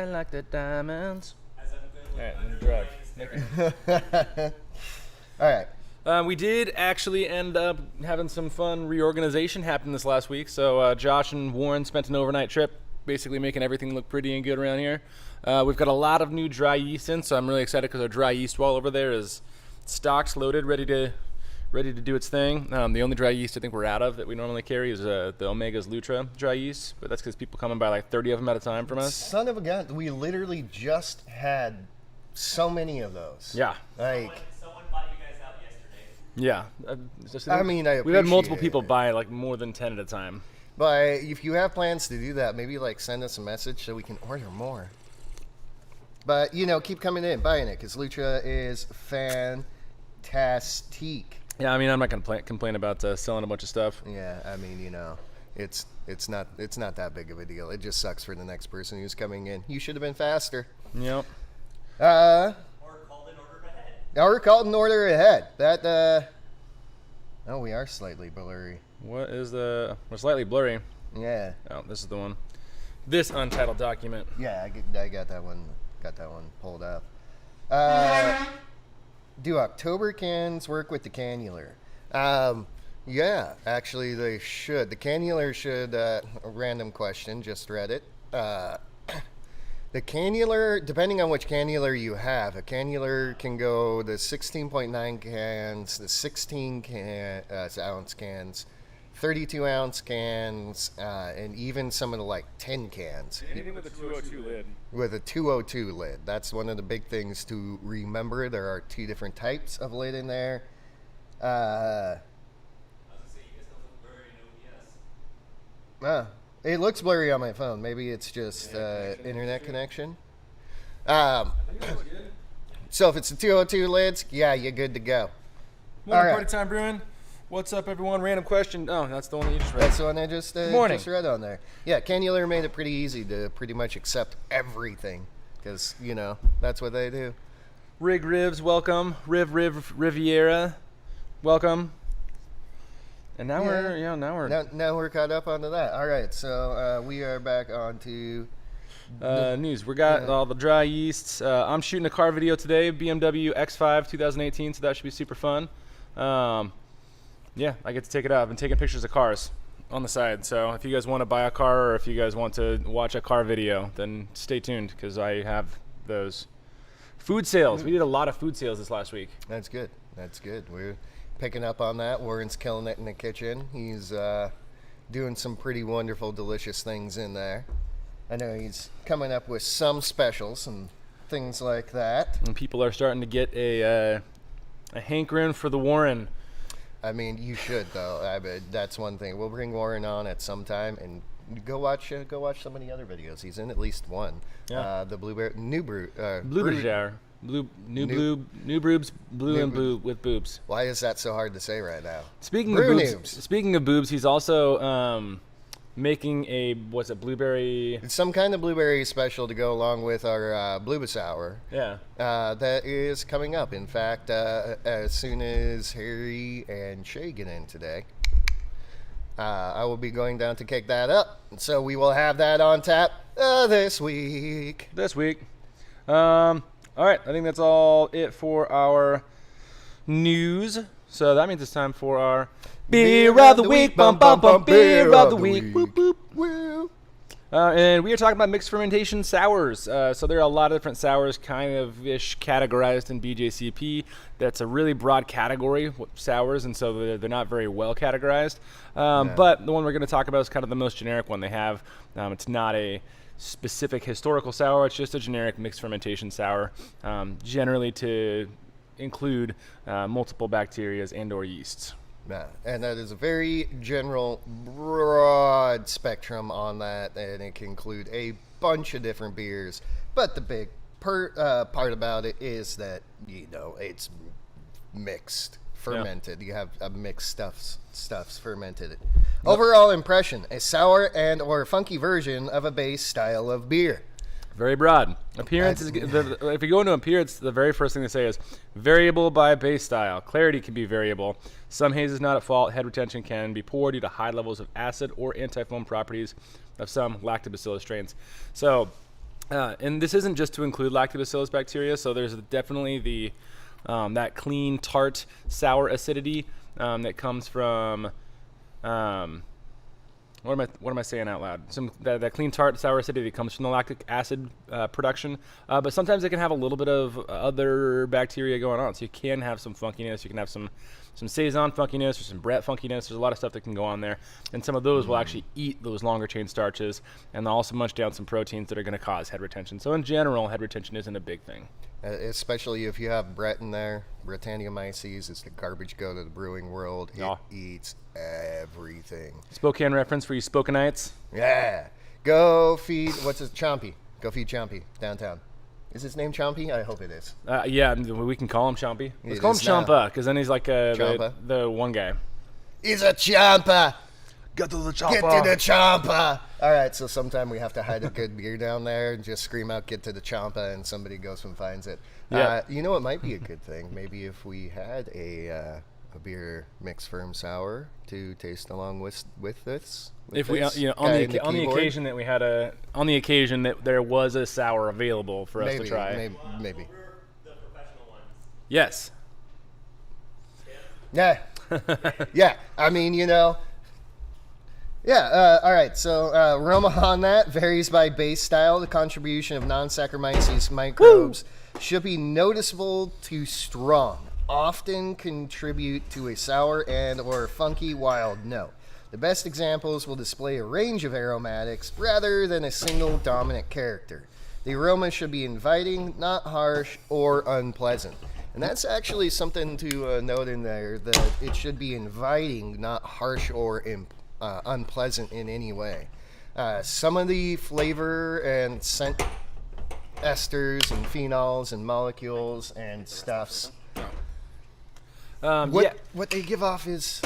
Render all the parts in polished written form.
I like the diamonds. Alright, drive. All right. We did actually end up having some fun reorganization happen this last week. So Josh and Warren spent an overnight trip, basically making everything look pretty and good around here. We've got a lot of new dry yeast in, so I'm really excited because our dry yeast wall over there is stocked, loaded, ready to do its thing. The only dry yeast I think we're out of that we normally carry is the Omega's Lutra dry yeast, but that's because people come and buy like 30 of them at a time from us. Son of a gun, we literally just had so many of those. Yeah. Like, Someone bought you guys out yesterday. Yeah. I mean, we've had multiple appreciate people it. buy like more than 10 at a time. but if you have plans to do that, maybe like send us a message so we can order more. But, you know, keep coming in, buying it, because Lutra is fantastic. Yeah, I mean, I'm not gonna complain about selling a bunch of stuff. Yeah, I mean, you know, it's not that big of a deal. It just sucks for the next person who's coming in. You should have been faster. Yep. Or called an order ahead. Or called an order ahead. That oh, we are slightly blurry. What is we're slightly blurry. Yeah. Oh, this is the one. This untitled document. Yeah, I got that one. Got that one pulled up. Do October cans work with the cannular? Yeah, actually they should. The cannular should. A random question. Just read it. The cannular, depending on which cannular you have, a cannular can go the 16.9 cans, the 16 ounce cans, 32 ounce cans, and even some of the like 10 cans. Anything with a 202 lid. With a 202 lid. That's one of the big things to remember. There are two different types of lid in there. I was gonna say you guys don't look very in OBS. It looks blurry on my phone. Maybe it's just internet connection. So if it's a 202 lids, yeah, you're good to go. Morning, All right. Party Time Brewing. What's up, everyone? Random question. Oh, that's the one that you just read. That's the one I just Morning. read on there. Yeah, cannular made it pretty easy to pretty much accept everything because, you know, that's what they do. Rig Rivs, welcome. Riviera, welcome. And now Now we're caught up onto that. All right, so we are back on to news. We got all the dry yeasts. I'm shooting a car video today, BMW X5 2018, so that should be super fun. Yeah, I get to take it out. I've been taking pictures of cars on the side, so if you guys want to buy a car or if you guys want to watch a car video, then stay tuned because I have those. Food sales. We did a lot of food sales this last week. That's good. That's good. We're picking up on that. Warren's killing it in the kitchen. He's doing some pretty wonderful, delicious things in there. I know he's coming up with some specials and things like that. And people are starting to get a hankering for the Warren. I mean, you should though. I mean, that's one thing. We'll bring Warren on at some time and go watch some of the other videos. He's in at least one. Yeah. The Blueberry New Brew. Blueberry shower. New boobs, blue and blue with boobs. Why is that so hard to say right now? Speaking of boobs, he's also making a blueberry? It's some kind of blueberry special to go along with our Brewvana Sour. Yeah. That is coming up. In fact, as soon as Harry and Shay get in today, I will be going down to kick that up. So we will have that on tap this week. All right, I think that's all it for our news. So that means it's time for our beer of the week. Bum bum bum. Beer of the week. Boop boop. Woo. And we are talking about mixed fermentation sours. So there are a lot of different sours kind of ish categorized in BJCP. That's a really broad category, sours, and so they're not very well categorized. But the one we're going to talk about is kind of the most generic one they have. It's not a specific historical sour. It's just a generic mixed fermentation sour, generally to include multiple bacterias and or yeasts. Yeah, and that is a very general, broad spectrum on that, and it can include a bunch of different beers. But the big part about it is that, you know, it's mixed, fermented. Yeah. You have a mixed stuffs fermented. Yep. Overall impression: a sour and or funky version of a base style of beer. Very broad. Appearance is if you go into appearance, the very first thing they say is variable by base style. Clarity can be variable. Some haze is not at fault. Head retention can be poor due to high levels of acid or anti-foam properties of some lactobacillus strains. So And this isn't just to include Lactobacillus bacteria, so there's definitely the that clean, tart, sour acidity that comes from what am I saying out loud? That clean, tart, sour acidity that comes from the lactic acid production. But sometimes it can have a little bit of other bacteria going on. So you can have some funkiness. You can have some saison funkiness or some Brett funkiness. There's a lot of stuff that can go on there. And some of those will actually eat those longer chain starches, and they'll also munch down some proteins that are going to cause head retention. So in general, head retention isn't a big thing. Especially if you have Brett in there. Brettanomyces is the garbage goat of the brewing world. It eats everything. Spokane reference for you Spokanites. Yeah. Go feed, what's his, Chompy. Go feed Chompy downtown. Is his name Chompy? I hope it is. Yeah, we can call him Chompy. Let's It call him is now. Champa, because then he's like Champa. the one guy. He's a Champa. Get to the Get to the Champa. All right, so sometime we have to hide a good beer down there and just scream out, get to the Champa, and somebody goes and finds it. Yeah. You know, it might be a good thing. Maybe if we had a beer mixed firm sour to taste along with this. If we, on the occasion that we had on the occasion that there was a sour available for us to try. Maybe. The professional ones. Yes. Yeah. Yeah. I mean, Yeah. All right. So aroma on that varies by base style. The contribution of non-Saccharomyces microbes should be noticeable to strong. Often contribute to a sour and or funky wild note. The best examples will display a range of aromatics rather than a single dominant character. The aroma should be inviting, not harsh or unpleasant. And that's actually something to note in there, that it should be inviting, not harsh or unpleasant in any way. Some of the flavor and scent esters and phenols and molecules and stuffs, what they give off is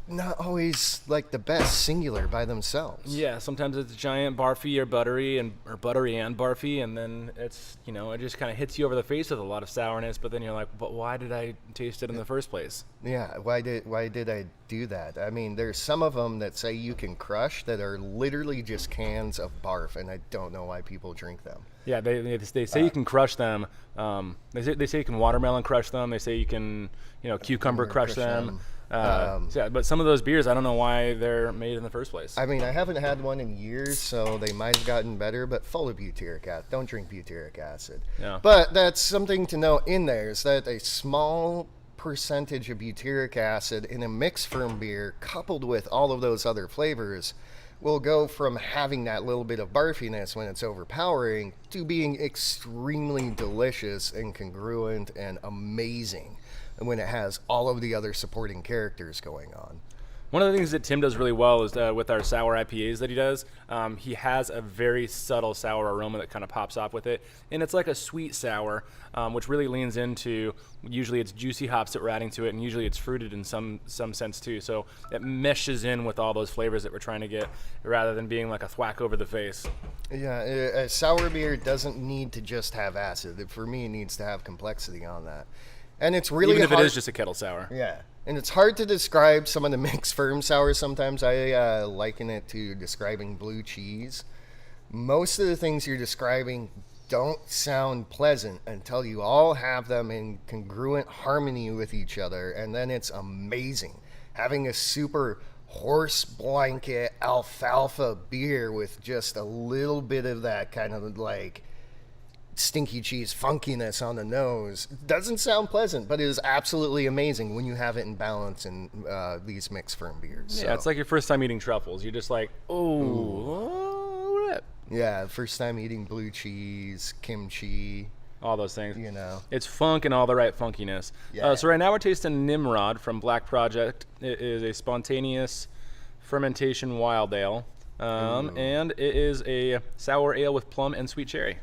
not always like the best singular by themselves. Yeah, sometimes it's giant barfy or buttery and barfy, and then it's it just kind of hits you over the face with a lot of sourness. But then you're like, but why did I taste it in the first place? Yeah, why did I do that? I mean, there's some of them that say you can crush that are literally just cans of barf, and I don't know why people drink them. Yeah, they say you can crush them. They say you can watermelon crush them. They say you can cucumber crush them. But some of those beers, I don't know why they're made in the first place. I mean, I haven't had one in years, so they might have gotten better, but full of butyric acid. Don't drink butyric acid. Yeah. But that's something to note in there, is that a small percentage of butyric acid in a mixed firm beer, coupled with all of those other flavors, will go from having that little bit of barfiness when it's overpowering to being extremely delicious and congruent and amazing when it has all of the other supporting characters going on. One of the things that Tim does really well is with our sour IPAs that he does, he has a very subtle sour aroma that kind of pops off with it. And it's like a sweet sour, which really leans into, usually it's juicy hops that we're adding to it, and usually it's fruited in some sense too. So it meshes in with all those flavors that we're trying to get, rather than being like a thwack over the face. Yeah, a sour beer doesn't need to just have acid. For me, it needs to have complexity on that. And it's really Even if hard. it is just a kettle sour. Yeah. And it's hard to describe some of the mixed firm sours sometimes. I liken it to describing blue cheese. Most of the things you're describing don't sound pleasant until you all have them in congruent harmony with each other, and then it's amazing. Having a super horse blanket alfalfa beer with just a little bit of that kind of like stinky cheese funkiness on the nose doesn't sound pleasant, but it is absolutely amazing when you have it in balance in these mixed firm beers. Yeah, it's like your first time eating truffles. You're just like, oh, yeah, first time eating blue cheese, kimchi, all those things. It's funk and all the right funkiness. Yeah. So right now we're tasting Nimrod from Black Project. It is a spontaneous fermentation wild ale, and it is a sour ale with plum and sweet cherry.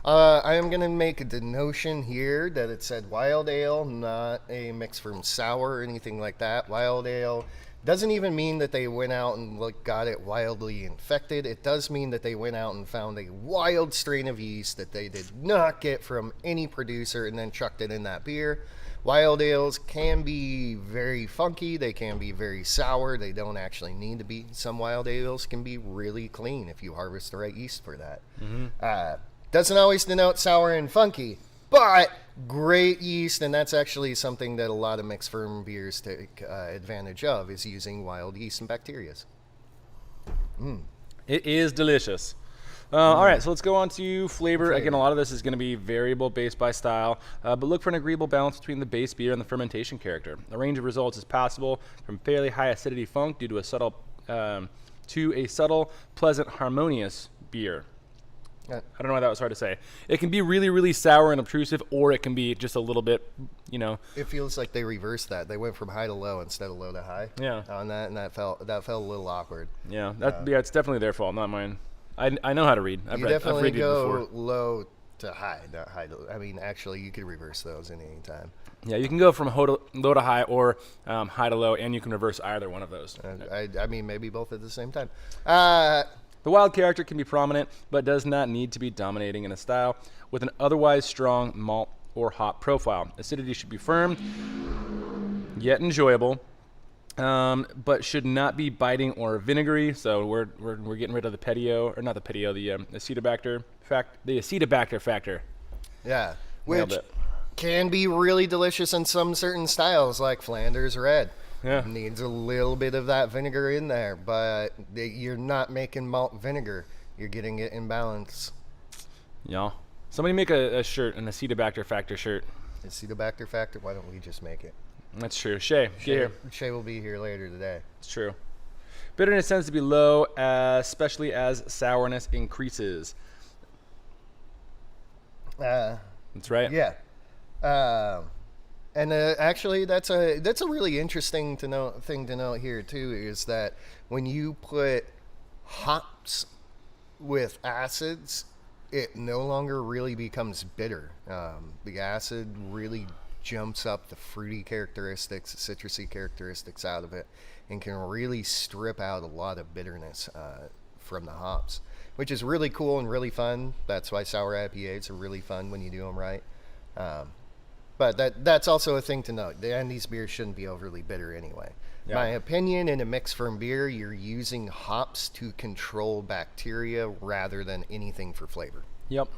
I am going to make a denotion here that it said wild ale, not a mix from sour or anything like that. Wild ale doesn't even mean that they went out and got it wildly infected. It does mean that they went out and found a wild strain of yeast that they did not get from any producer and then chucked it in that beer. Wild ales can be very funky. They can be very sour. They don't actually need to be. Some wild ales can be really clean if you harvest the right yeast for that. Doesn't always denote sour and funky, but great yeast, and that's actually something that a lot of mixed ferm beers take advantage of, is using wild yeast and bacterias. It is delicious. All right, so let's go on to flavor. Again, a lot of this is going to be variable based by style, but look for an agreeable balance between the base beer and the fermentation character. A range of results is possible from fairly high acidity funk due to a subtle, pleasant, harmonious beer. I don't know why that was hard to say. It can be really, really sour and obtrusive, or it can be just a little bit, It feels like they reversed that. They went from high to low instead of low to high. Yeah. On that, and that felt a little awkward. Yeah, it's definitely their fault, not mine. I know how to read. I've definitely read it go before. low to high, not high to. I mean, actually, you could reverse those at any time. Yeah, you can go from low to high or high to low, and you can reverse either one of those. I mean, maybe both at the same time. The wild character can be prominent, but does not need to be dominating in a style with an otherwise strong malt or hop profile. Acidity should be firm, yet enjoyable, but should not be biting or vinegary. So we're getting rid of the petio, or not the petio, the Acidibacter factor. Yeah, Nailed which it. can be really delicious in some certain styles, like Flanders Red. Yeah. Needs a little bit of that vinegar in there, but you're not making malt vinegar. You're getting it in balance. Yeah. Somebody make a shirt, an Acidibacter factor shirt. Acidibacter factor. Why don't we just make it? That's true. Shay, get here. Shay will be here later today. It's true. Bitterness tends to be low, especially as sourness increases. That's right. Yeah. And actually, that's a really interesting thing to note here too, is that when you put hops with acids, it no longer really becomes bitter. The acid really jumps up the fruity characteristics, the citrusy characteristics out of it, and can really strip out a lot of bitterness from the hops, which is really cool and really fun. That's why sour IPAs are really fun when you do them right. But that's also a thing to note. And these beers shouldn't be overly bitter anyway. Yeah. My opinion, in a mixed ferm beer, you're using hops to control bacteria rather than anything for flavor. Yep.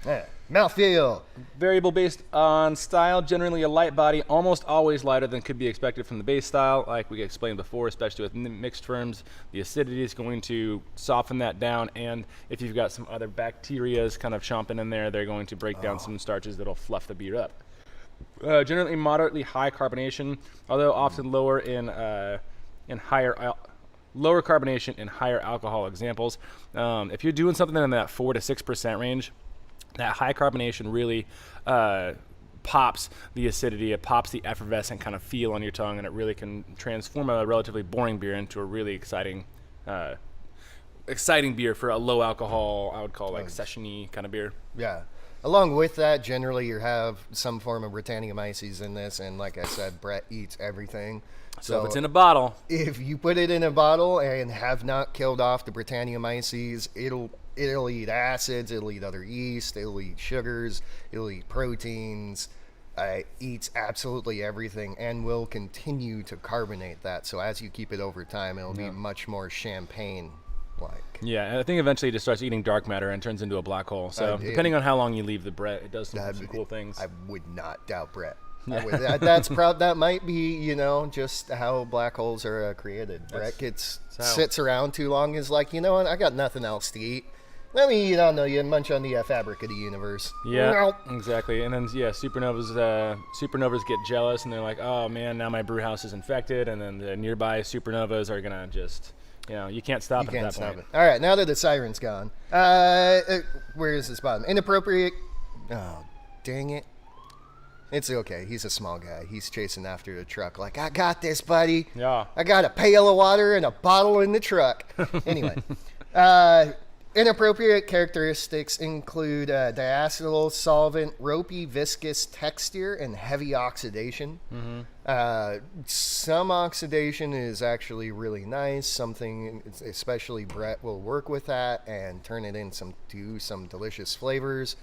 Yeah. Mouthfeel. Variable based on style, generally a light body, almost always lighter than could be expected from the base style. Like we explained before, especially with mixed ferms, the acidity is going to soften that down, and if you've got some other bacterias kind of chomping in there, they're going to break down some starches that'll fluff the beer up. Generally moderately high carbonation, although often lower in higher lower carbonation in higher alcohol examples. If you're doing something in that 4 to 6% range, that high carbonation really pops the acidity. It pops the effervescent kind of feel on your tongue, and it really can transform a relatively boring beer into a really exciting beer for a low alcohol, I would call like session-y kind of beer. Yeah. Along with that, generally you have some form of Britannicomyces in this, and like I said, Brett eats everything. So if it's in a bottle, if you put it in a bottle and have not killed off the Britannicomyces, it'll eat acids, it'll eat other yeast, it'll eat sugars, it'll eat proteins. It eats absolutely everything and will continue to carbonate that. So as you keep it over time, it'll be much more champagne-like. yeah, and I think eventually it just starts eating dark matter and turns into a black hole. So depending on how long you leave the Brett, it does some cool things. I would not doubt Brett. That might be, just how black holes are created. Brett sits around too long, is like, you know what, I got nothing else to eat. Let me eat on the munch on the fabric of the universe. Yeah, exactly. And then supernovas get jealous, and they're like, oh man, now my brew house is infected, and then the nearby supernovas are gonna just, you can't stop it at that point. All right, now that the siren's gone, where is this bottom? Inappropriate. Oh, dang it. It's okay. He's a small guy. He's chasing after the truck like, I got this, buddy. Yeah. I got a pail of water and a bottle in the truck. Anyway, inappropriate characteristics include diacetyl solvent, ropey, viscous texture, and heavy oxidation. Some oxidation is actually really nice. Something, especially Brett, will work with that and turn it into some delicious flavors.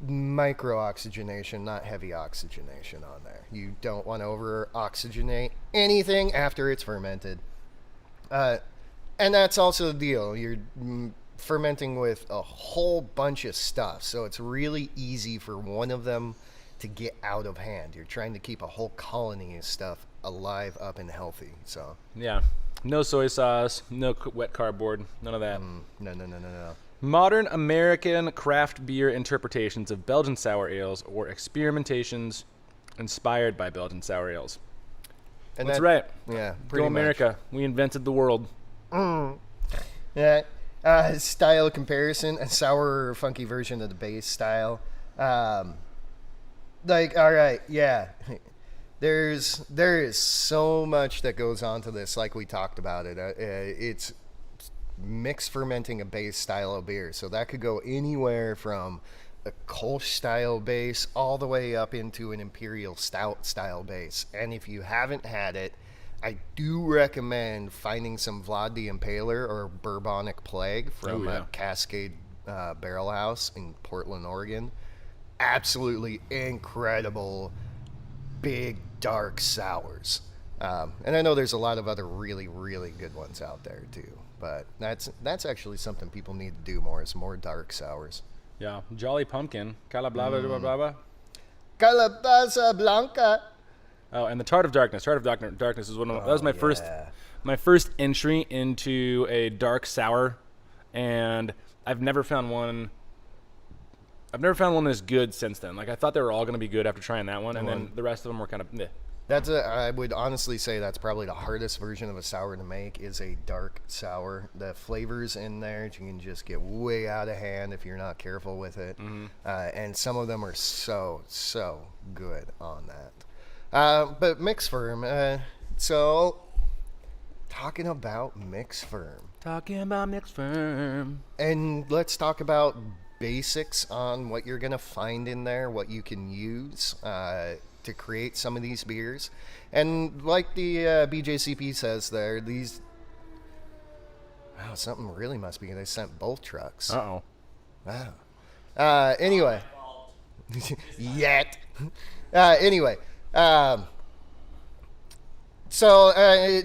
Micro-oxygenation, not heavy oxygenation on there. You don't want to over-oxygenate anything after it's fermented. And that's also the deal. fermenting with a whole bunch of stuff, so it's really easy for one of them to get out of hand. You're trying to keep a whole colony of stuff alive, up, and healthy. So Yeah. No soy sauce, no wet cardboard, none of that. no. Modern American craft beer interpretations of Belgian sour ales or experimentations inspired by Belgian sour ales. And That's right. Yeah, Go pretty much. America. We invented the world. Yeah. Style comparison: a sour or funky version of the base style. All right, yeah. There is so much that goes on to this, like we talked about it. It's mixed fermenting a base style of beer, so that could go anywhere from a Kolsch style base all the way up into an imperial stout style base. And if you haven't had it, I do recommend finding some Vlad the Impaler or Bourbonic Plague from Cascade Barrel House in Portland, Oregon. Absolutely incredible big dark sours. And I know there's a lot of other really, really good ones out there too. But that's actually something people need to do more, is more dark sours. Yeah. Jolly Pumpkin. Calabaza. Calabaza Blanca. Oh, and the Tart of Darkness. Tart of Darkness is one of that was my first entry into a dark sour, and I've never found one as good since then. Like, I thought they were all going to be good after trying that one, and then the rest of them were kind of meh. I would honestly say that's probably the hardest version of a sour to make, is a dark sour. The flavors in there, you can just get way out of hand if you're not careful with it. And some of them are so good on that. But mix firm. So talking about mix firm. And let's talk about basics on what you're going to find in there, what you can use to create some of these beers. And like the BJCP says there, these... Wow, something really must be. They sent both trucks. Uh-oh. Wow. Anyway. Yet. Anyway. So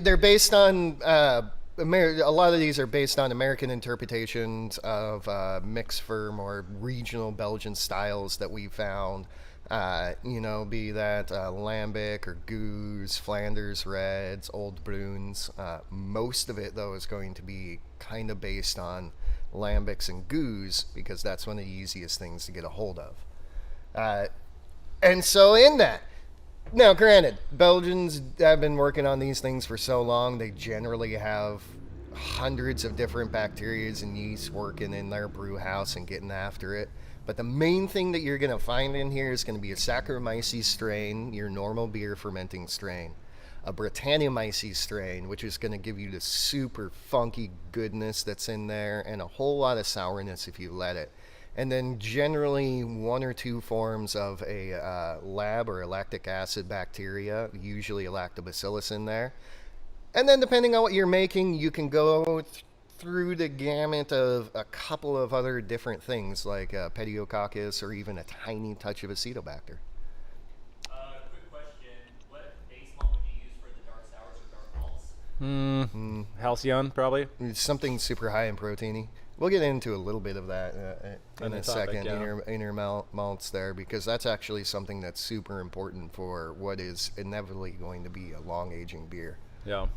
they're based on... a lot of these are based on American interpretations of mixed firm or regional Belgian styles that we found. Be that Lambic or Goose, Flanders Reds, Old Bruins. Most of it, though, is going to be kind of based on Lambics and Goose, because that's one of the easiest things to get a hold of. And so in that, now granted, Belgians have been working on these things for so long, they generally have hundreds of different bacteria and yeast working in their brew house and getting after it. But the main thing that you're going to find in here is going to be a Saccharomyces strain, your normal beer fermenting strain, a Brettanomyces strain, which is going to give you the super funky goodness that's in there, and a whole lot of sourness if you let it. And then generally one or two forms of a lab or a lactic acid bacteria, usually a Lactobacillus in there. And then depending on what you're making, you can go through the gamut of a couple of other different things, like Pediococcus or even a tiny touch of Acetobacter. Quick question. What base malt would you use for the dark sours or dark malts? Halcyon, probably. Something super high in proteiny. We'll get into a little bit of that in a second, inner malts there, because that's actually something that's super important for what is inevitably going to be a long aging beer. Yeah.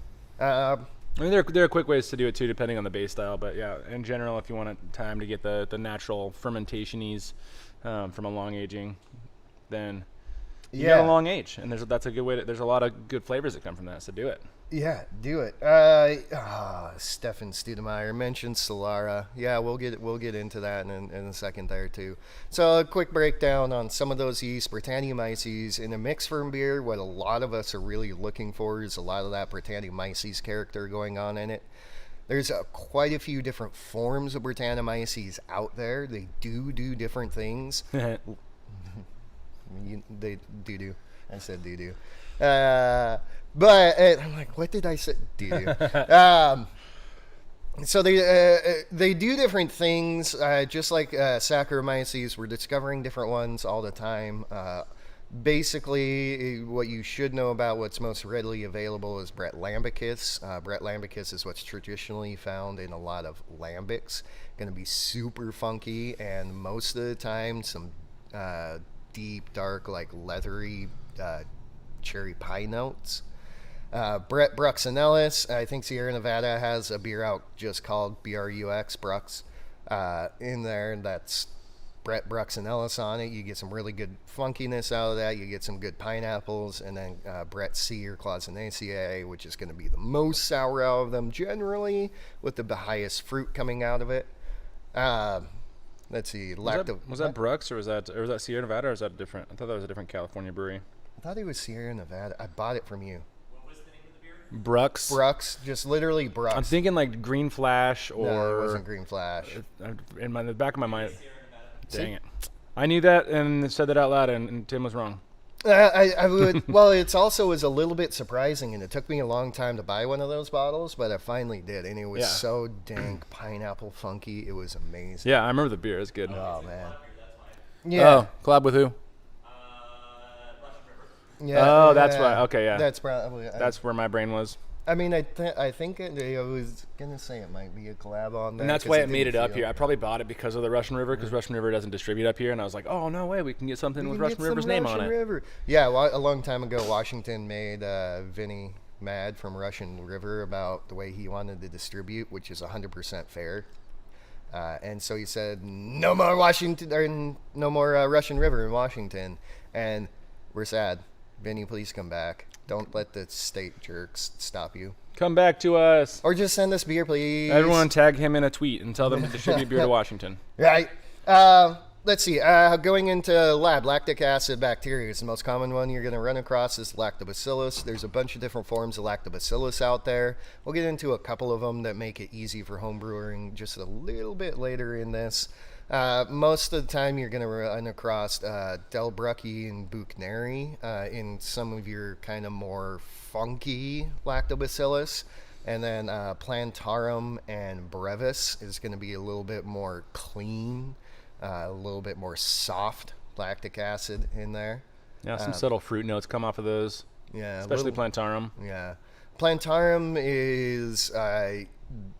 I mean, there are quick ways to do it too, depending on the base style. But yeah, in general, if you want time to get the natural fermentation ease from a long aging, then you got a long age, and that's a good way. There's a lot of good flavors that come from that, so do it. Yeah, do it. Stefan Studemeyer mentioned Solara. Yeah, we'll get into that in a second there too. So a quick breakdown on some of those yeast. Brettanomyces in a mixed firm beer, what a lot of us are really looking for is a lot of that Brettanomyces character going on in it. There's quite a few different forms of Brettanomyces out there. They do different things. They do. I said do. But I'm like, what did I say? Do. So they do different things, just like Saccharomyces. We're discovering different ones all the time. Basically, what you should know about what's most readily available is Brett Lambicus. Brett Lambicus is what's traditionally found in a lot of lambics. Going to be super funky, and most of the time, some deep, dark, like leathery cherry pie notes. Brett Bruxinellis, I think Sierra Nevada has a beer out just called BRUX, Brux, in there. That's Brett Bruxinellis on it. You get some really good funkiness out of that. You get some good pineapples, and then Brett C or Clausinaceae, which is going to be the most sour out of them generally, with the highest fruit coming out of it. Let's see. Was that Brux or was that Sierra Nevada, or is that different? I thought that was a different California brewery. I thought it was Sierra Nevada. I bought it from you. What was the name of the beer? Brux. Brux, just literally Brux. I'm thinking like Green Flash or. No, it wasn't Green Flash. In the back of my mind. Sierra Nevada. Dang it. I knew that and said that out loud, and Tim was wrong. I would. Well, it's also was a little bit surprising, and it took me a long time to buy one of those bottles, but I finally did, and it was so dank pineapple funky. It was amazing. Yeah, I remember the beer. It's good. Oh man. That's why. Yeah. Oh, collab with who? Russian River. Yeah. Oh, that's right. Okay, yeah. That's probably. That's where my brain was. I mean, I think I was gonna say it might be a collab on that. And that's 'cause why it made it didn't up feel- here. I probably bought it because of the Russian River, because Russian River doesn't distribute up here. And I was like, oh, no way, we can get something We with can Russian get some River's name on Russian it. River. Yeah, well, a long time ago, Washington made Vinny mad from Russian River about the way he wanted to distribute, which is 100% fair. And so he said, no more Washington, or no more Russian River in Washington. And we're sad. Vinny, please come back. Don't let the state jerks stop you. Come back to us. Or just send us beer, please. Everyone tag him in a tweet and tell them to distribute beer to Washington. Right. Let's see. Going into lab, lactic acid bacteria is the most common one you're going to run across is Lactobacillus. There's a bunch of different forms of Lactobacillus out there. We'll get into a couple of them that make it easy for home brewing just a little bit later in this. Most of the time you're going to run across Delbrucki and Buchneri in some of your kind of more funky Lactobacillus. And then Plantarum and Brevis is going to be a little bit more clean, a little bit more soft lactic acid in there. Yeah, some subtle fruit notes come off of those, Yeah, especially Plantarum. Yeah. Plantarum is a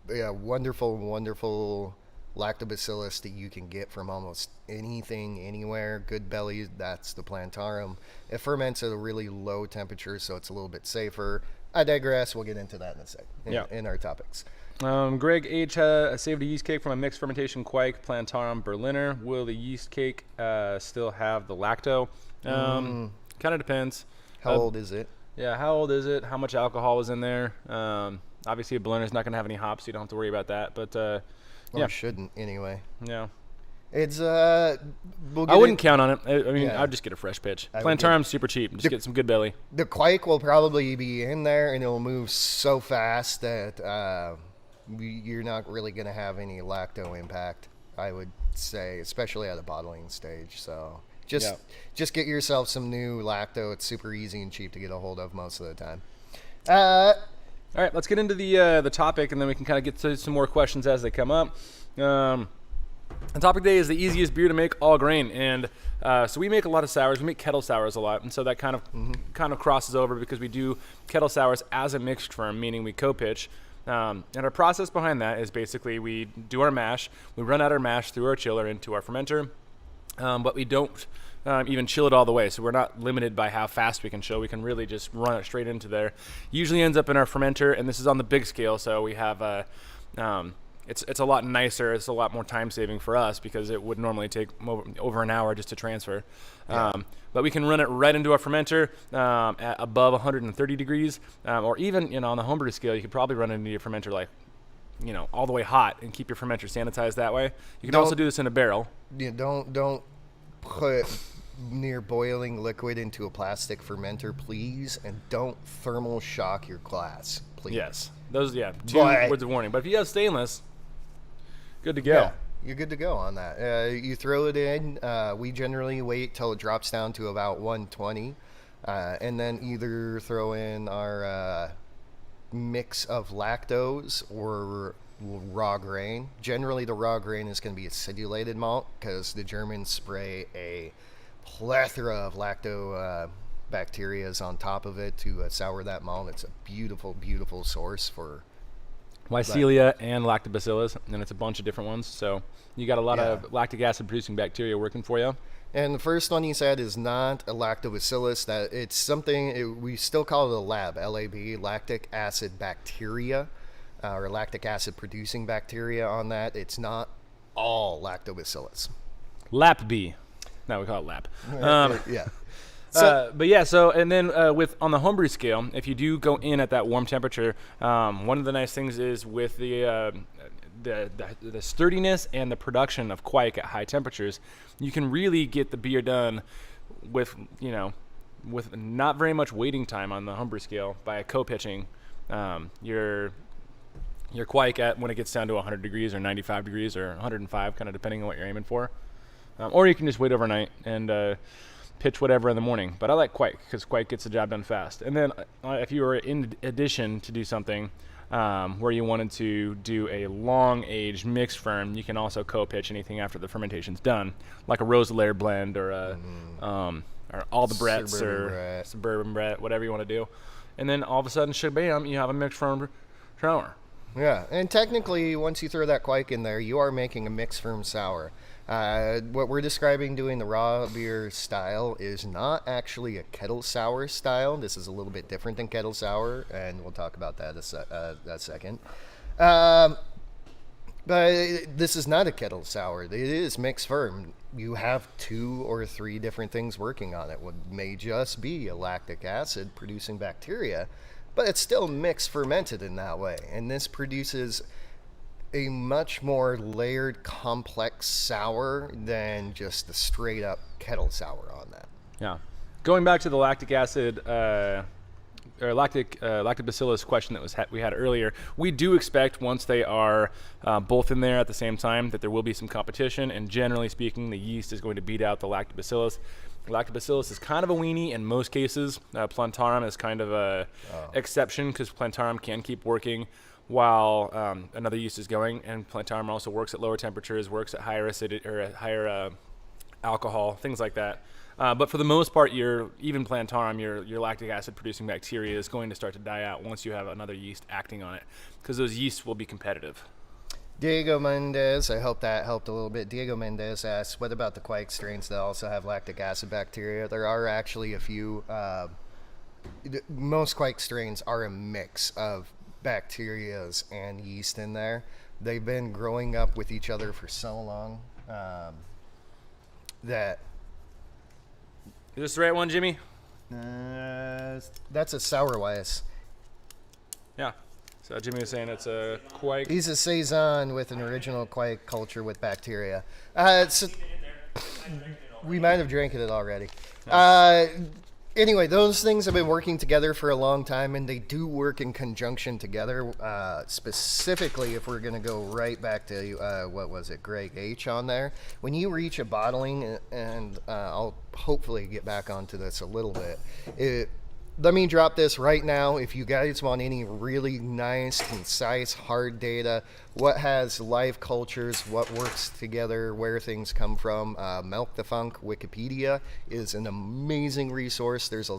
wonderful, wonderful Lactobacillus that you can get from almost anything, anywhere. Good belly, that's the Plantarum. It ferments at a really low temperature, so it's a little bit safer. I digress. We'll get into that in a sec in our topics. Greg H. saved a yeast cake from a mixed fermentation Kveik Plantarum Berliner. Will the yeast cake still have the lacto? Kind of depends. How old is it? Yeah, how old is it? How much alcohol was in there? Obviously, a Berliner's not going to have any hops, so you don't have to worry about that. But Or shouldn't anyway. Yeah. It's I wouldn't count on it. I mean, I'd just get a fresh pitch. Plantarum's super cheap. Just get some good belly. The Kveik will probably be in there, and it'll move so fast that you're not really going to have any lacto impact, I would say, especially at the bottling stage. So just get yourself some new lacto. It's super easy and cheap to get a hold of most of the time. All right, let's get into the topic, and then we can kind of get to some more questions as they come up. The topic today is the easiest beer to make all grain, and so we make a lot of sours. We make kettle sours a lot, and so that kind of crosses over because we do kettle sours as a mixed firm, meaning we co-pitch. And our process behind that is basically we do our mash, we run out our mash through our chiller into our fermenter, but we don't even chill it all the way, so we're not limited by how fast we can chill. We can really just run it straight into there. Usually ends up in our fermenter, and this is on the big scale, so we have it's a lot nicer. It's a lot more time saving for us because it would normally take over an hour just to transfer. But we can run it right into our fermenter at above 130 degrees, or even on the homebrew scale, you could probably run it into your fermenter like all the way hot and keep your fermenter sanitized that way. You can also do this in a barrel. Yeah, don't put near boiling liquid into a plastic fermenter, please, and don't thermal shock your glass, please. Yes, those two words of warning. But if you have stainless, good to go. Yeah, you're good to go on that. You throw it in. We generally wait till it drops down to about 120, and then either throw in our mix of lactose or raw grain. Generally, the raw grain is going to be acidulated malt because the Germans spray a plethora of lactobacterias on top of it to sour that malt. It's a beautiful, beautiful source for Mycelia and Lactobacillus, and it's a bunch of different ones. So you got a lot of lactic acid producing bacteria working for you. And the first one you said is not a lactobacillus. That it's something we still call it a lab, LAB, lactic acid bacteria, or lactic acid producing bacteria. On that, it's not all lactobacillus. Lap B. No, we call it lap. Yeah. But yeah, so and then with on the homebrew scale, if you do go in at that warm temperature, one of the nice things is with the sturdiness and the production of Kveik at high temperatures, you can really get the beer done with with not very much waiting time on the homebrew scale by co-pitching your Kveik at when it gets down to 100 degrees or 95 degrees or 105, kind of depending on what you're aiming for. Or you can just wait overnight and pitch whatever in the morning. But I like Kveik because Kveik gets the job done fast. And then if you were in addition to do something where you wanted to do a long-aged mixed ferm, you can also co-pitch anything after the fermentation's done, like a Roselaire blend or all the Bretts or Suburban Brett, whatever you want to do. And then all of a sudden, shabam, you have a mixed ferm sour. Yeah, and technically, once you throw that Kveik in there, you are making a mixed ferm sour. What we're describing doing the raw beer style is not actually a Kettle Sour style. This is a little bit different than Kettle Sour, and we'll talk about that a second. But this is not a Kettle Sour. It is mixed ferm. You have 2 or 3 different things working on it. What may just be a lactic acid producing bacteria, but it's still mixed fermented in that way. And this produces a much more layered, complex sour than just the straight up Kettle Sour on that. Yeah. Going back to the lactic acid or lactobacillus question that we had earlier, we do expect once they are both in there at the same time that there will be some competition, and generally speaking, the yeast is going to beat out the lactobacillus. Lactobacillus is kind of a weenie in most cases. Plantarum is kind of a exception because Plantarum can keep working while another yeast is going, and Plantarum also works at lower temperatures, works at higher acidity or at higher alcohol, things like that. But for the most part, even Plantarum, your lactic acid producing bacteria is going to start to die out once you have another yeast acting on it, because those yeasts will be competitive. Diego Mendez, I hope that helped a little bit. Diego Mendez asks, what about the Kveik strains that also have lactic acid bacteria? There are actually a few. Most Kveik strains are a mix of bacterias and yeast in there. They've been growing up with each other for so long that. Is this the right one, Jimmy? That's a Sauerweiss. Yeah. So Jimmy was saying it's a Kveik. He's a Saison with an original Kveik culture with bacteria. We might have drank it already. Anyway, those things have been working together for a long time, and they do work in conjunction together. Specifically, if we're going to go right back to, what was it, Greg H. on there. When you reach a bottling, and I'll hopefully get back onto this a little bit, let me drop this right now. If you guys want any really nice, concise, hard data, what has live cultures, what works together, where things come from, Milk the Funk Wikipedia is an amazing resource. There's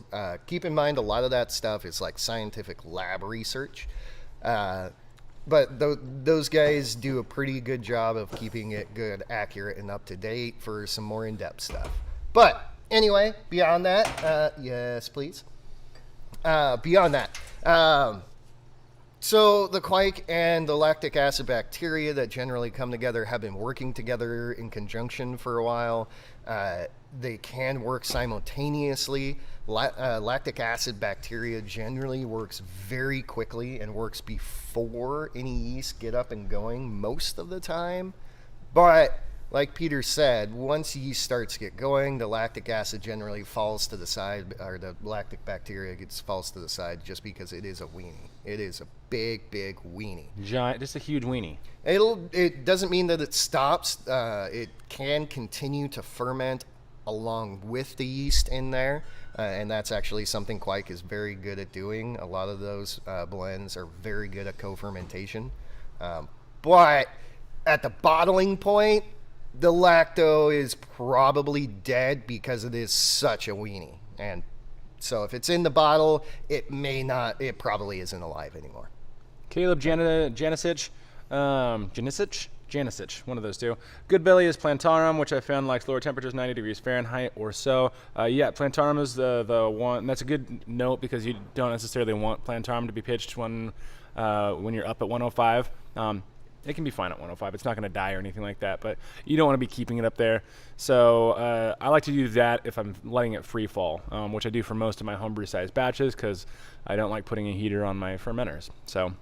keep in mind a lot of that stuff is like scientific lab research, but those guys do a pretty good job of keeping it good, accurate, and up to date for some more in-depth stuff. But anyway, beyond that, yes, please. Beyond that, so the Kveik and the lactic acid bacteria that generally come together have been working together in conjunction for a while. They can work simultaneously. Lactic acid bacteria generally works very quickly and works before any yeast get up and going most of the time. But like Peter said, once yeast starts to get going, the lactic acid generally falls to the side, or the lactic bacteria falls to the side just because it is a weenie. It is a big, big weenie. Giant, just a huge weenie. It doesn't mean that it stops. It can continue to ferment along with the yeast in there, and that's actually something Kveik is very good at doing. A lot of those blends are very good at co-fermentation. But at the bottling point, the lacto is probably dead because it is such a weenie. And so if it's in the bottle, it probably isn't alive anymore. Caleb Janisic, one of those two. Good belly is Plantarum, which I found likes lower temperatures, 90 degrees Fahrenheit or so. Yeah, Plantarum is the one. That's a good note because you don't necessarily want Plantarum to be pitched when you're up at 105. It can be fine at 105. It's not going to die or anything like that, but you don't want to be keeping it up there. So I like to do that if I'm letting it free fall, which I do for most of my homebrew size batches because I don't like putting a heater on my fermenters. So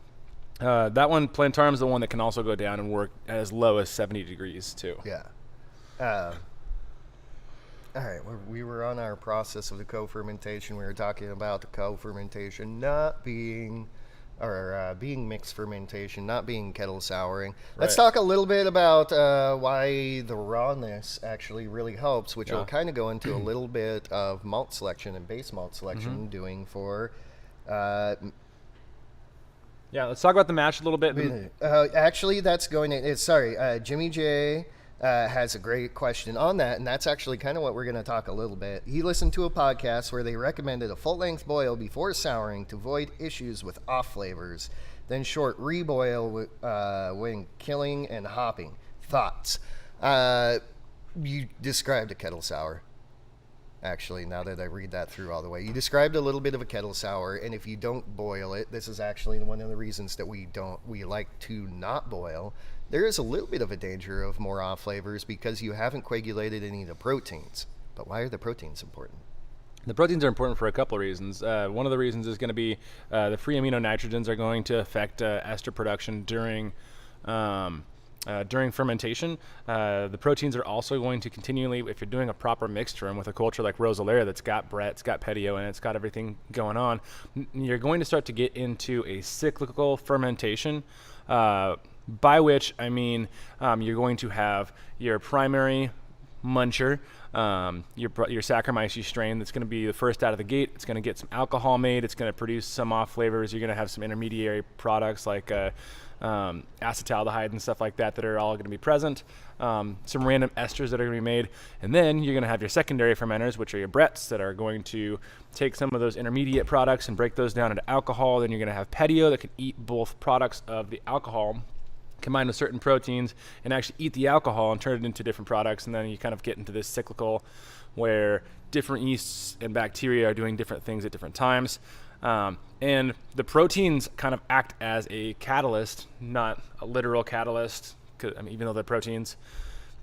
that one, Plantarum, is the one that can also go down and work as low as 70 degrees too. Yeah. All right, we were on our process of the co-fermentation. We were talking about the co-fermentation not being being mixed fermentation, not being kettle souring. Let's talk a little bit about why the rawness actually really helps, which will kind of go into a little bit of malt selection and base malt selection doing for... Yeah, let's talk about the mash a little bit. Actually, that's going to... Jimmy J... has a great question on that, and that's actually kind of what we're going to talk a little bit. He listened to a podcast where they recommended a full-length boil before souring to avoid issues with off flavors, then short reboil when killing and hopping. Thoughts? You described a kettle sour. Actually, now that I read that through all the way, you described a little bit of a kettle sour, and if you don't boil it, this is actually one of the reasons that we like to not boil. There is a little bit of a danger of more off flavors because you haven't coagulated any of the proteins. But why are the proteins important? The proteins are important for a couple of reasons. One of the reasons is going to be the free amino nitrogens are going to affect ester production during fermentation. The proteins are also going to continually, if you're doing a proper mixture and with a culture like Rosalaria that's got Brett, it's got Petio, and it's got everything going on, you're going to start to get into a cyclical fermentation. By which I mean you're going to have your primary muncher, your Saccharomyces strain that's going to be the first out of the gate. It's going to get some alcohol made. It's going to produce some off flavors. You're going to have some intermediary products like acetaldehyde and stuff like that are all going to be present. Some random esters that are going to be made. And then you're going to have your secondary fermenters, which are your Bretts, that are going to take some of those intermediate products and break those down into alcohol. Then you're going to have Petio that can eat both products of the alcohol combined with certain proteins and actually eat the alcohol and turn it into different products. And then you kind of get into this cyclical where different yeasts and bacteria are doing different things at different times. And the proteins kind of act as a catalyst, not a literal catalyst, even though they're proteins.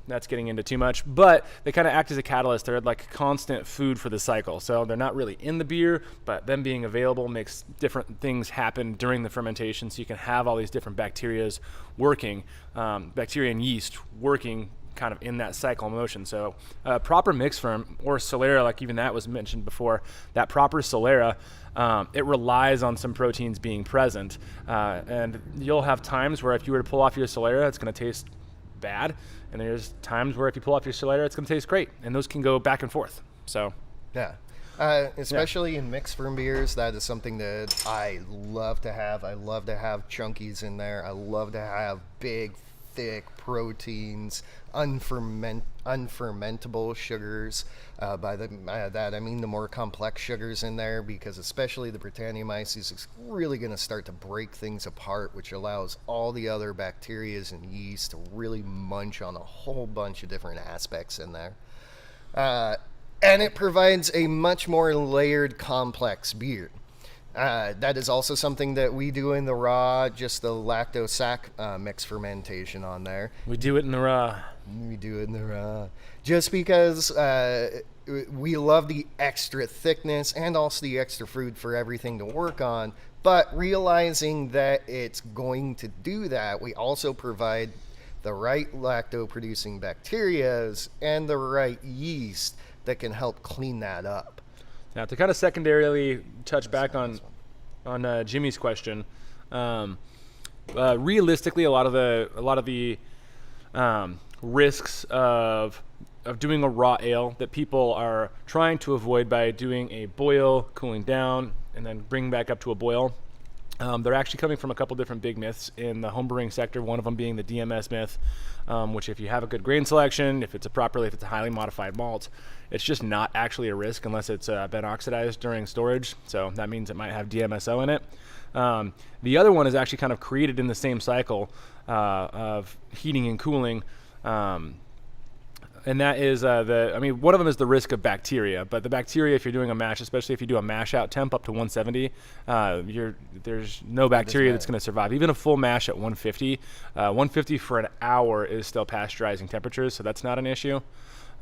That's getting into too much, but they kind of act as a catalyst. They're like constant food for the cycle. So they're not really in the beer, but them being available makes different things happen during the fermentation. So you can have all these different bacterias working, bacteria and yeast working kind of in that cycle motion. So proper mix firm or Solera, like even that was mentioned before, that proper Solera, it relies on some proteins being present. And you'll have times where if you were to pull off your Solera, it's going to taste bad, and there's times where if you pull off your Solera, it's going to taste great, and those can go back and forth. So yeah, especially in mixed firm beers, that is something that I love to have. I love to have chunkies in there. I love to have big, thick proteins, unfermentable sugars. By that I mean the more complex sugars in there, because especially the Brettanomyces is really going to start to break things apart, which allows all the other bacterias and yeast to really munch on a whole bunch of different aspects in there. And it provides a much more layered, complex beer. That is also something that we do in the raw, just the lacto-sac mix fermentation on there. We do it in the raw. We do it in the raw. Just because we love the extra thickness and also the extra fruit for everything to work on, but realizing that it's going to do that, we also provide the right lacto-producing bacterias and the right yeast that can help clean that up. Now, to kind of secondarily touch back on Jimmy's question, realistically, a lot of the risks of doing a raw ale that people are trying to avoid by doing a boil, cooling down, and then bringing back up to a boil, They're actually coming from a couple different big myths in the homebrewing sector, one of them being the DMS myth, which if you have a good grain selection, if it's a highly modified malt, it's just not actually a risk unless it's been oxidized during storage. So that means it might have DMSO in it. The other one is actually kind of created in the same cycle of heating and cooling. And that is one of them is the risk of bacteria, but the bacteria, if you're doing a mash, especially if you do a mash out temp up to 170, there's no bacteria that's going to survive. Even a full mash at 150, 150 for an hour is still pasteurizing temperatures, so that's not an issue.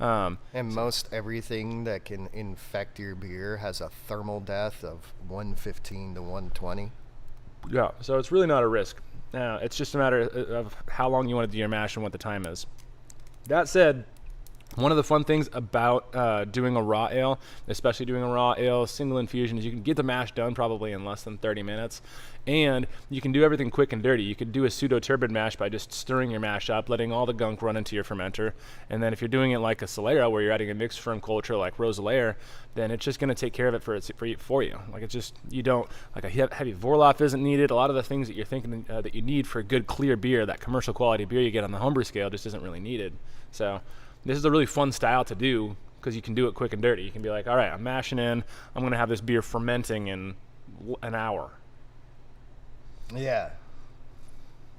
And most everything that can infect your beer has a thermal death of 115 to 120. Yeah, so it's really not a risk. It's just a matter of how long you want to do your mash and what the time is. That said, one of the fun things about doing a raw ale, especially doing a raw ale single infusion, is you can get the mash done probably in less than 30 minutes, and you can do everything quick and dirty. You could do a pseudo-turbid mash by just stirring your mash up, letting all the gunk run into your fermenter, and then if you're doing it like a Solera, where you're adding a mixed ferm culture like Rosalaire, then it's just going to take care of it for you. Like it's just, you don't, like a heavy Vorlauf isn't needed. A lot of the things that you're thinking that you need for a good clear beer, that commercial quality beer you get on the homebrew scale, just isn't really needed. So this is a really fun style to do because you can do it quick and dirty. You can be like, all right, I'm mashing in. I'm going to have this beer fermenting in an hour. Yeah.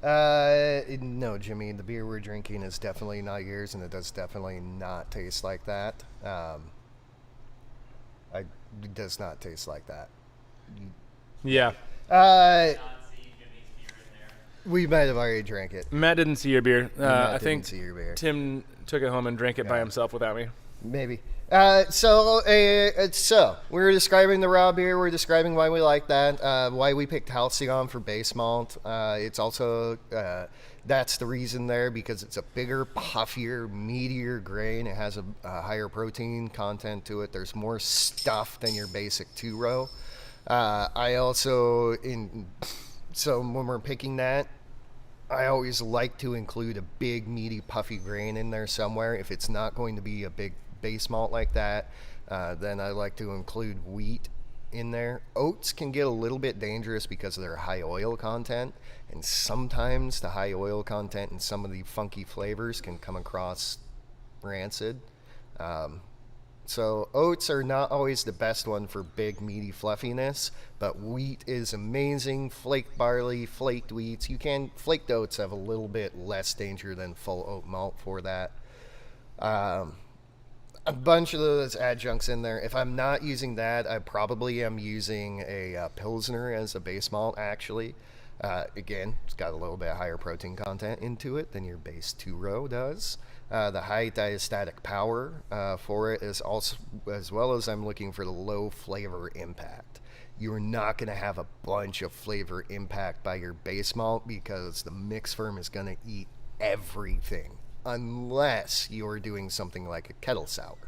No, Jimmy, the beer we're drinking is definitely not yours, and it does definitely not taste like that. It does not taste like that. Yeah. Not see Jimmy's beer in there. We might have already drank it. Matt didn't see your beer. I think see your beer. Tim took it home and drank it by himself without me. Maybe. So we're describing the raw beer. We're describing why we like that, why we picked Halcyon for base malt. It's also, that's the reason there, because it's a bigger, puffier, meatier grain. It has a higher protein content to it. There's more stuff than your basic two-row. So when we're picking that, I always like to include a big, meaty, puffy grain in there somewhere. If it's not going to be a big base malt like that, then I like to include wheat in there. Oats can get a little bit dangerous because of their high oil content, and sometimes the high oil content and some of the funky flavors can come across rancid. So oats are not always the best one for big, meaty fluffiness, but wheat is amazing. Flaked barley, flaked wheats. Flaked oats have a little bit less danger than full oat malt for that. A bunch of those adjuncts in there. If I'm not using that, I probably am using a Pilsner as a base malt, actually. Again, it's got a little bit higher protein content into it than your base two-row does. The high diastatic power for it is also, as well as I'm looking for the low flavor impact. You're not going to have a bunch of flavor impact by your base malt because the mix firm is going to eat everything, unless you're doing something like a Kettle Sour.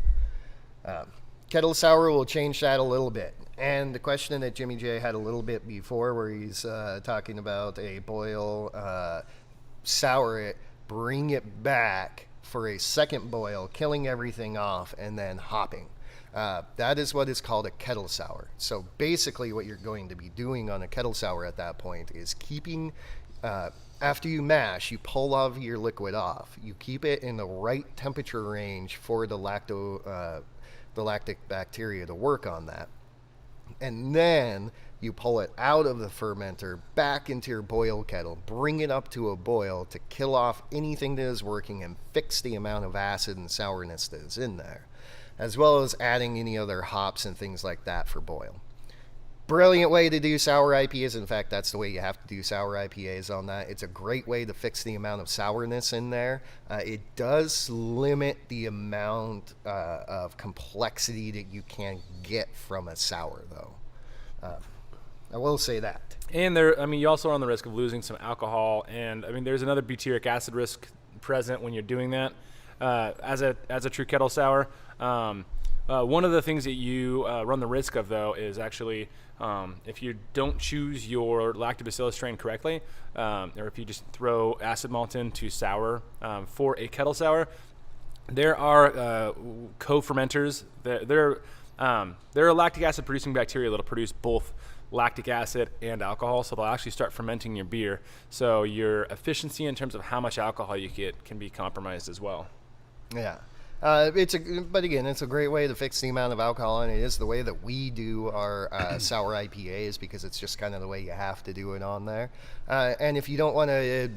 Kettle Sour will change that a little bit. And the question that Jimmy J had a little bit before, where he's talking about a boil, sour it, bring it back for a second boil, killing everything off, and then hopping. That is what is called a Kettle Sour. So basically what you're going to be doing on a Kettle Sour at that point is keeping, after you mash, you pull all of your liquid off. You keep it in the right temperature range for the lactic bacteria to work on that. And then you pull it out of the fermenter back into your boil kettle, bring it up to a boil to kill off anything that is working and fix the amount of acid and sourness that is in there, as well as adding any other hops and things like that for boil. Brilliant way to do sour IPAs. In fact, that's the way you have to do sour IPAs on that. It's a great way to fix the amount of sourness in there. It does limit the amount of complexity that you can get from a sour, though. I will say that. And you also run the risk of losing some alcohol, and there's another butyric acid risk present when you're doing that. As a true kettle sour, one of the things that you run the risk of, though, is actually if you don't choose your Lactobacillus strain correctly, or if you just throw acid malt into sour for a kettle sour, there are co-fermenters. There are lactic acid producing bacteria that will produce both lactic acid and alcohol, so they'll actually start fermenting your beer. So your efficiency in terms of how much alcohol you get can be compromised as well. Yeah. But again, it's a great way to fix the amount of alcohol, and it is the way that we do our sour IPAs, because it's just kind of the way you have to do it on there. And if you don't want to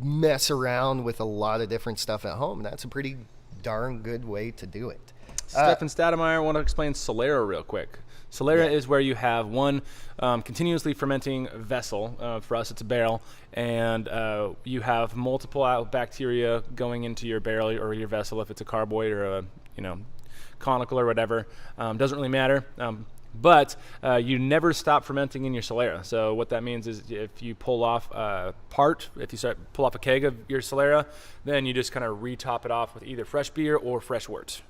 mess around with a lot of different stuff at home, that's a pretty darn good way to do it. Stefan Stademeyer, I want to explain Solera real quick. Solera is where you have one continuously fermenting vessel. For us, it's a barrel, and you have multiple bacteria going into your barrel or your vessel. If it's a carboid or a conical or whatever, doesn't really matter. But you never stop fermenting in your Solera. So what that means is if you pull off if you pull off a keg of your Solera, then you just kind of retop it off with either fresh beer or fresh wort.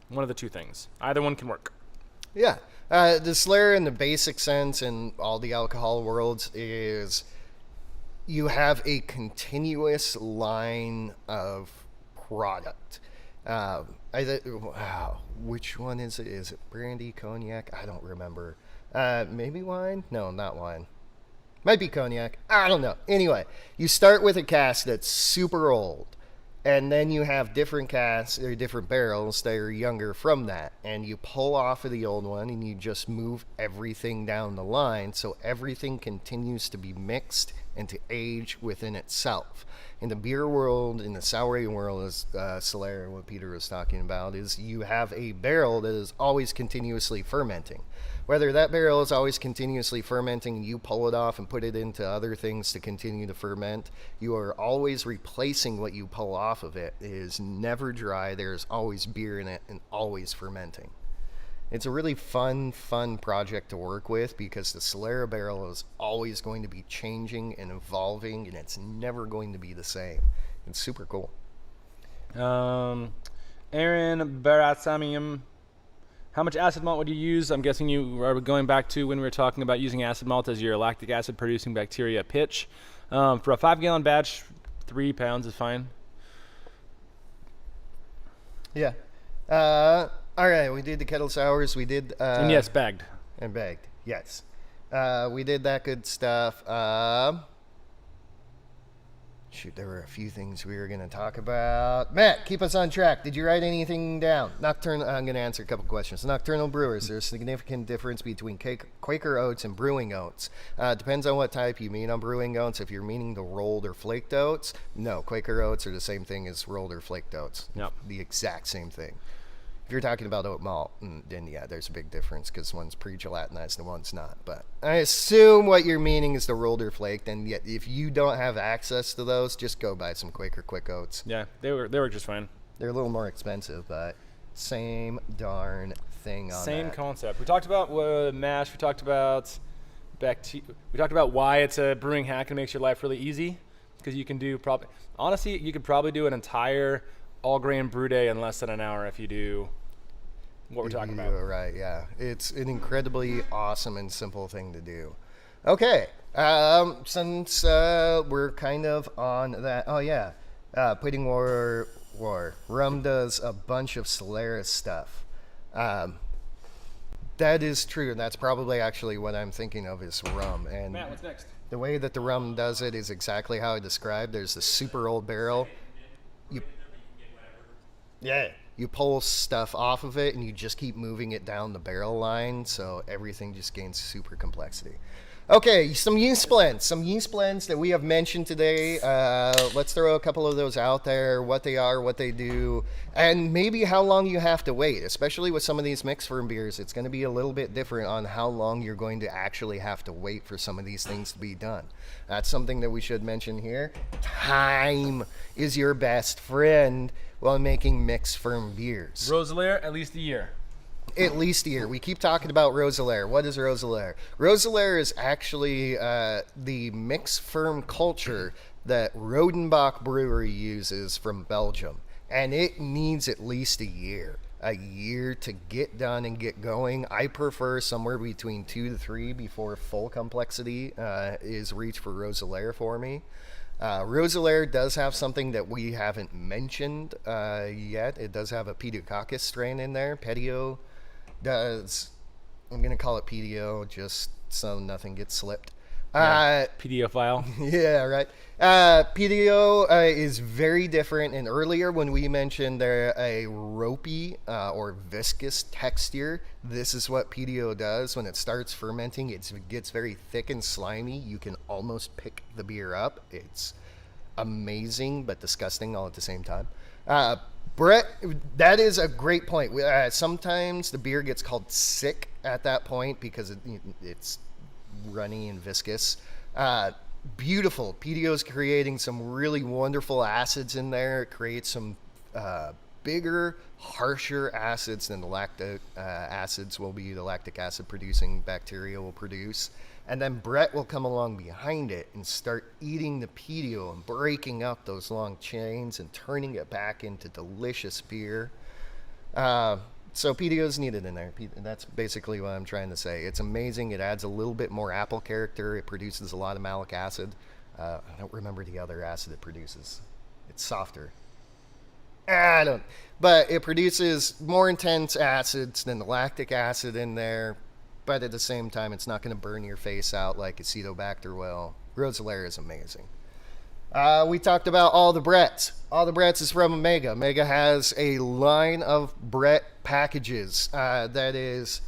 One of the two things. Either one can work. Yeah. The Solera in the basic sense in all the alcohol worlds is you have a continuous line of product. Which one is it? Is it brandy, cognac? I don't remember. Maybe wine? No, not wine. Might be cognac. I don't know. Anyway, you start with a cask that's super old. And then you have different casks or different barrels that are younger from that. And you pull off of the old one and you just move everything down the line. So everything continues to be mixed and to age within itself. In the beer world, in the sour world, as Solera, what Peter was talking about, is you have a barrel that is always continuously fermenting. Whether that barrel is always continuously fermenting and you pull it off and put it into other things to continue to ferment, you are always replacing what you pull off of it. It is never dry. There's always beer in it and always fermenting. It's a really fun project to work with because the Solera barrel is always going to be changing and evolving, and it's never going to be the same. It's super cool. Aaron Baratsamium, how much acid malt would you use? I'm guessing you are going back to when we were talking about using acid malt as your lactic acid producing bacteria pitch. For a 5-gallon batch, 3 pounds is fine. Yeah. All right, we did the Kettle Sours. We did... and yes, bagged. And bagged, yes. We did that good stuff. Shoot, there were a few things we were going to talk about. Matt, keep us on track. Did you write anything down? Nocturnal. I'm going to answer a couple questions. Nocturnal brewers, there's a significant difference between Quaker oats and brewing oats. Depends on what type you mean on brewing oats. If you're meaning the rolled or flaked oats, no, Quaker oats are the same thing as rolled or flaked oats. Yep. The exact same thing. If you're talking about oat malt, then yeah, there's a big difference because one's pre-gelatinized and one's not. But I assume what you're meaning is the rolled or flaked, and yet if you don't have access to those, just go buy some Quaker Quick Oats. Yeah, they were just fine. They're a little more expensive, but same darn thing on Same that. concept. We talked about mash. We talked about we talked about why it's a brewing hack and makes your life really easy because you can do honestly, you could probably do an entire all-grain brew day in less than an hour if you do what we're talking about. Right, yeah. It's an incredibly awesome and simple thing to do. Okay, since we're kind of on that, Pudding War. Rum does a bunch of Solera stuff. That is true, and that's probably actually what I'm thinking of is rum. And Matt, what's next? The way that the rum does it is exactly how I described. There's this super old barrel. You pull stuff off of it and you just keep moving it down the barrel line, so everything just gains super complexity. Okay, some yeast blends that we have mentioned today. Let's throw a couple of those out there, what they are, what they do, and maybe how long you have to wait. Especially with some of these mixed ferm beers, it's going to be a little bit different on how long you're going to actually have to wait for some of these things to be done. That's something that we should mention here. Time is your best friend while making mixed ferm beers. Roeselare, at least a year. At least a year. We keep talking about Roeselare. What is Roeselare? Roeselare is actually the mixed ferm culture that Rodenbach Brewery uses from Belgium. And it needs at least a year to get done and get going. I prefer somewhere between 2 to 3 before full complexity is reached for Roeselare for me. Roeselare does have something that we haven't mentioned yet. It does have a Pediococcus strain in there. Petio does, I'm going to call it Pedio just so nothing gets slipped. PDO file. Yeah, right. PDO is very different. And earlier when we mentioned they're a ropey or viscous texture, this is what PDO does. When it starts fermenting, it gets very thick and slimy. You can almost pick the beer up. It's amazing, but disgusting all at the same time. Brett, that is a great point. Sometimes the beer gets called sick at that point because it's runny and viscous. Beautiful. PDO is creating some really wonderful acids in there. It creates some bigger, harsher acids than the lactic acids will be, the lactic acid producing bacteria will produce. And then Brett will come along behind it and start eating the PDO and breaking up those long chains and turning it back into delicious beer. So PDO is needed in there. That's basically what I'm trying to say. It's amazing. It adds a little bit more apple character. It produces a lot of malic acid. I don't remember the other acid it produces. It's softer. But it produces more intense acids than the lactic acid in there. But at the same time, it's not going to burn your face out like Acidobacter will. Roeselare is amazing. We talked about all the Bretts. All the Bretts is from Omega. Omega has a line of Brett packages that is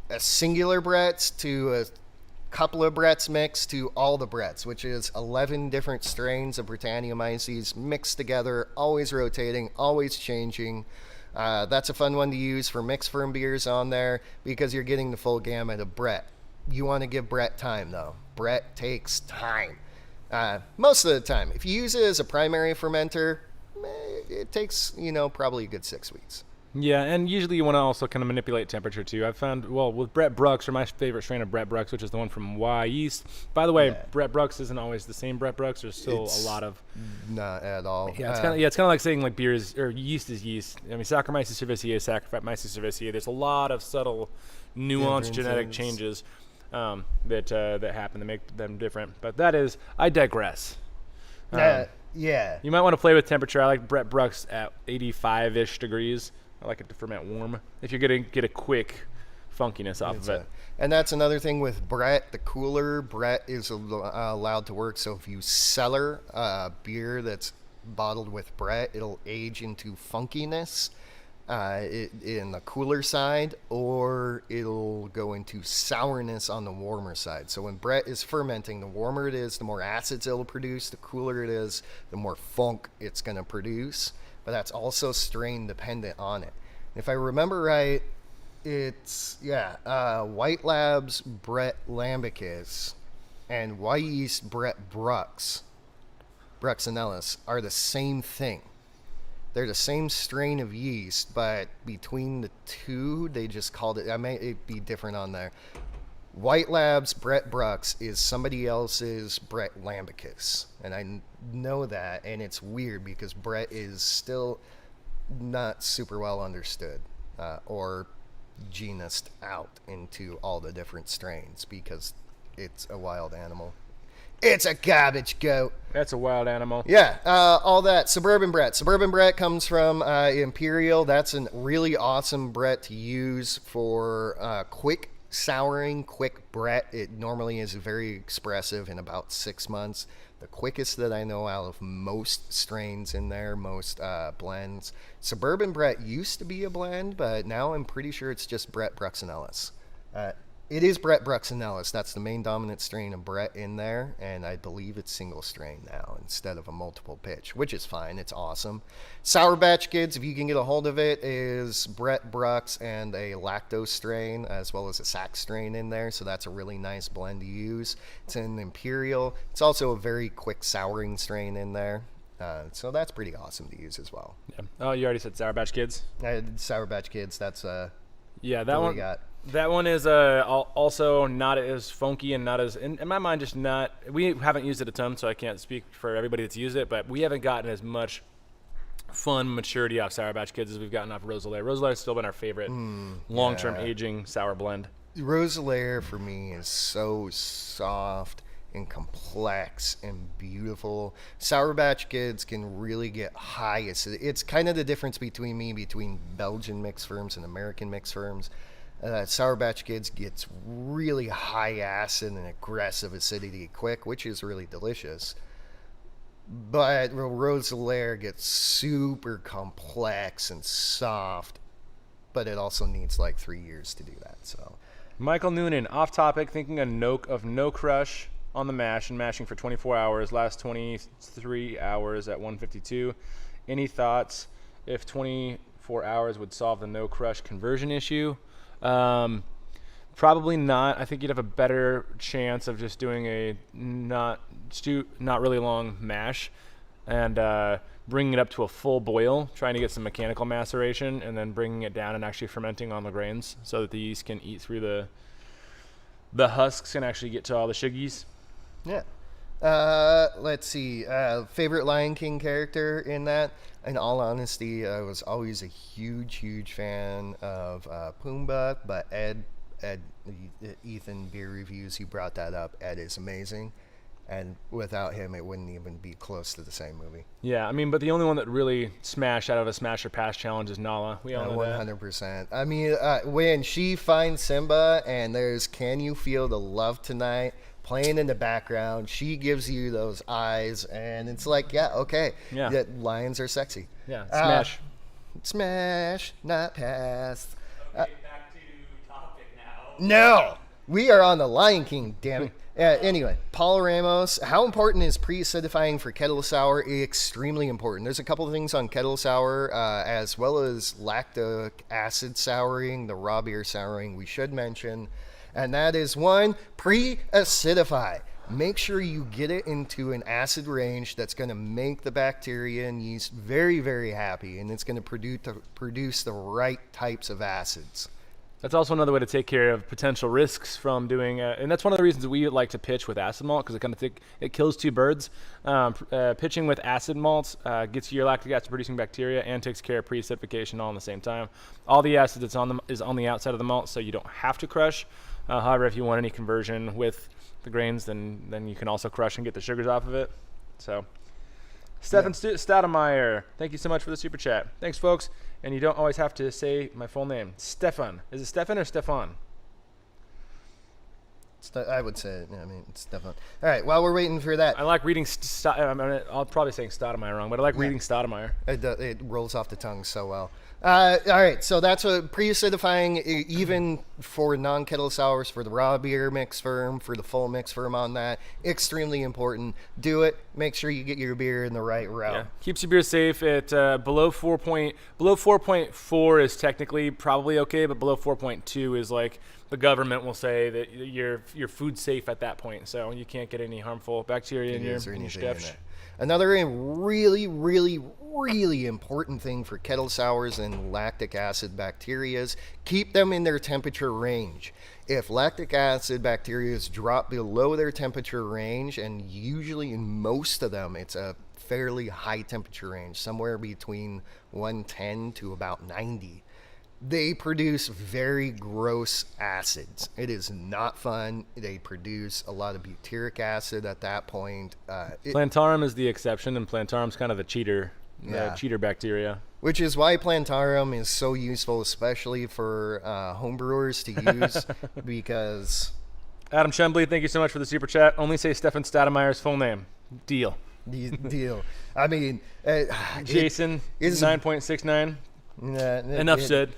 a singular Bretts to a couple of Bretts mixed to all the Bretts, which is 11 different strains of Britanniomyces mixed together, always rotating, always changing. That's a fun one to use for mixed firm beers on there because you're getting the full gamut of Brett. You want to give Brett time, though. Brett takes time. Most of the time. If you use it as a primary fermenter, it takes, probably a good 6 weeks. Yeah, and usually you want to also kind of manipulate temperature too. I've found, with Brett Brooks, or my favorite strain of Brett Brooks, which is the one from Yeast. By the way, Brett Brooks isn't always the same Brett Brooks. There's still a lot of... Not at all. Yeah, it's kind of like saying like beer is, or yeast is yeast. I mean, Saccharomyces cerevisiae is Saccharomyces cerevisiae. There's a lot of subtle, nuanced genetic changes that happen to make them different. But I digress. Yeah. You might want to play with temperature. I like Brett Brooks at 85-ish degrees. I like it to ferment warm if you're going to get a quick funkiness off of it. And that's another thing with Brett. The cooler Brett is allowed to work. So if you cellar beer that's bottled with Brett, it'll age into funkiness in the cooler side, or it'll go into sourness on the warmer side. So when Brett is fermenting, the warmer it is, the more acids it'll produce. The cooler it is, the more funk it's going to produce. But that's also strain dependent on it. If I remember right, it's White Labs Brett Lambicus and White Yeast Brett Bruxinellus are the same thing. They're the same strain of yeast, but between the two, they just called it. It be different on there. White Labs Brett Brux is somebody else's Brett Lambicus, and I know that, and it's weird because Brett is still not super well understood or genused out into all the different strains because it's a wild animal. It's a garbage goat. That's a wild animal. Yeah, all that. Suburban Brett. Suburban Brett comes from Imperial. That's a really awesome Brett to use for quick souring, quick Brett. It normally is very expressive in about 6 months. The quickest that I know out of most strains in there, most blends. Suburban Brett used to be a blend, but now I'm pretty sure it's just Brett Bruxinellus. It is Brett Bruxinellus. That's the main dominant strain of Brett in there, and I believe it's single strain now instead of a multiple pitch, which is fine. It's awesome. Sour Batch Kids, if you can get a hold of it, is Brett Brux and a lactose strain as well as a sac strain in there, so that's a really nice blend to use. It's an Imperial. It's also a very quick souring strain in there. So that's pretty awesome to use as well. Yeah. Oh, you already said Sour Batch Kids? Sour Batch Kids, that's yeah, that one. That one is also not as funky and not as, in my mind, just not, we haven't used it a ton, so I can't speak for everybody that's used it, but we haven't gotten as much fun maturity off Sour Batch Kids as we've gotten off Roeselare. Roeselare has still been our favorite long-term aging sour blend. Roeselare for me is so soft and complex and beautiful. Sour Batch Kids can really get high. It's kind of the difference between Belgian mix firms and American mix firms. Sour Batch Kids gets really high acid and aggressive acidity quick, which is really delicious. But Roselaire gets super complex and soft, but it also needs like 3 years to do that. So, Michael Noonan, off topic, thinking of no crush on the mash and mashing for 24 hours, last 23 hours at 152. Any thoughts if 24 hours would solve the no crush conversion issue? Probably not. I think you'd have a better chance of just doing a not really long mash and bringing it up to a full boil, trying to get some mechanical maceration, and then bringing it down and actually fermenting on the grains so that the yeast can eat through the husks and actually get to all the suggies. yeah. Let's see. Favorite Lion King character in that? In all honesty, I was always a huge fan of Pumbaa, but Ethan Beer Reviews, he brought that up. Ed is amazing. And without him, it wouldn't even be close to the same movie. Yeah, I mean, but the only one that really smashed out of a Smash or Pass challenge is Nala. We all know that. 100%. I mean, when she finds Simba and there's Can You Feel the Love Tonight playing in the background, she gives you those eyes, and it's like, yeah, okay. Yeah. Lions are sexy. Yeah, smash. Smash, not pass. Okay, back to topic now. No! We are on the Lion King, damn it. Anyway, Paul Ramos, how important is pre-acidifying for Kettle Sour? Extremely important. There's a couple of things on Kettle Sour, as well as lactic acid souring, the raw beer souring we should mention. And that is one, pre-acidify. Make sure you get it into an acid range that's going to make the bacteria and yeast very, very happy, and it's going to produce the right types of acids. That's also another way to take care of potential risks from doing, and that's one of the reasons we like to pitch with acid malt, because it kills two birds. Pitching with acid malts gets you your lactic acid producing bacteria and takes care of pre-acidification all in the same time. All the acid that's on them is on the outside of the malt, so you don't have to crush. However, if you want any conversion with the grains, then you can also crush and get the sugars off of it. So, Stefan Stoudemire, thank you so much for the super chat. Thanks, folks. And you don't always have to say my full name. Stefan. Is it Stefan or Stefan? I would say, it's Stefan. All right, while we're waiting for that. I like reading, I'll probably saying Stoudemire wrong, but I like reading Stoudemire. It rolls off the tongue so well. All right, so that's what pre-acidifying, even for non-kettle sours, for the raw beer mix firm, for the full mix firm on that, extremely important. Do it. Make sure you get your beer in the right route. Yeah. Keeps your beer safe at below 4.4 is technically probably okay, but below 4.2 is like the government will say that you're food safe at that point, so you can't get any harmful bacteria in your stuff. Another really, really, really important thing for kettle sours and lactic acid bacterias, keep them in their temperature range. If lactic acid bacteria drop below their temperature range, and usually in most of them it's a fairly high temperature range, somewhere between 110 to about 90, they produce very gross acids. It is not fun. They produce a lot of butyric acid at that point. Plantarum is the exception, and Plantarum's kind of the cheater bacteria. Which is why Plantarum is so useful, especially for homebrewers to use, because... Adam Chumbley, thank you so much for the super chat. Only say Stefan Stoudemire's full name. Deal. Deal. I mean... Jason, 9.69. Enough said.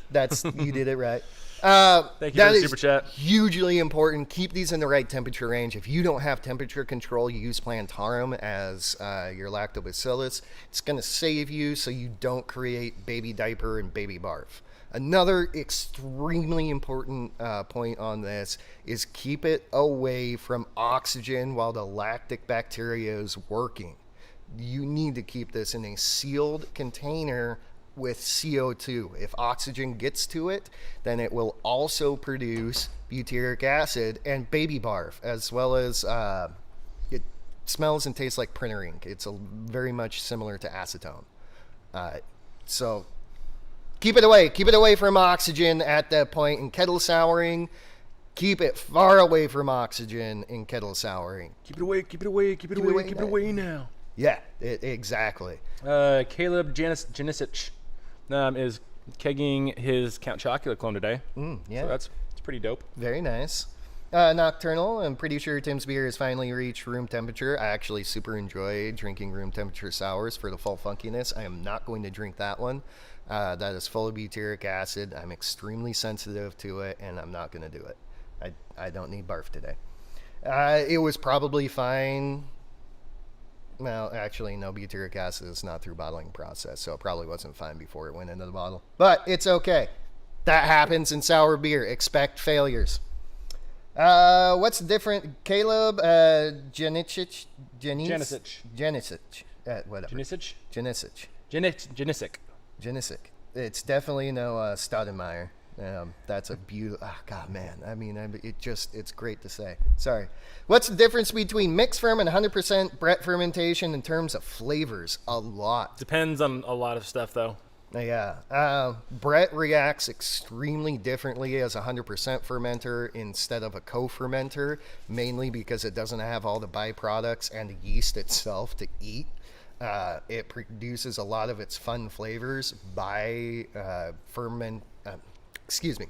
You did it right. Thank you for the super chat. Hugely important. Keep these in the right temperature range. If you don't have temperature control, you use Plantarum as your Lactobacillus. It's going to save you so you don't create baby diaper and baby barf. Another extremely important point on this is keep it away from oxygen while the lactic bacteria is working. You need to keep this in a sealed container with CO2. If oxygen gets to it, then it will also produce butyric acid and baby barf, as well as it smells and tastes like printer ink. It's very much similar to acetone. So keep it away from oxygen at that point in kettle souring. Keep it far away from oxygen in kettle souring. Keep it away now. Yeah, exactly. Caleb Janisic is kegging his Count Chocula clone today. Yeah. So it's pretty dope. Very nice. Nocturnal, I'm pretty sure Tim's beer has finally reached room temperature. I actually super enjoy drinking room temperature sours for the full funkiness. I am not going to drink that one. That is full of butyric acid. I'm extremely sensitive to it, and I'm not going to do it. I don't need barf today. It was probably fine. Well, actually, no, butyric acid is not through bottling process, so it probably wasn't fine before it went into the bottle. But it's okay. That happens in sour beer. Expect failures. What's different? Caleb, Genisic? Whatever. Genisic. It's definitely no Stoudemire. That's a beautiful. Oh, God, man. I mean, it's great to say. Sorry. What's the difference between mixed ferm and 100% Brett fermentation in terms of flavors? A lot. Depends on a lot of stuff, though. Yeah. Brett reacts extremely differently as a 100% fermenter instead of a co-fermenter, mainly because it doesn't have all the byproducts and the yeast itself to eat. It produces a lot of its fun flavors by excuse me.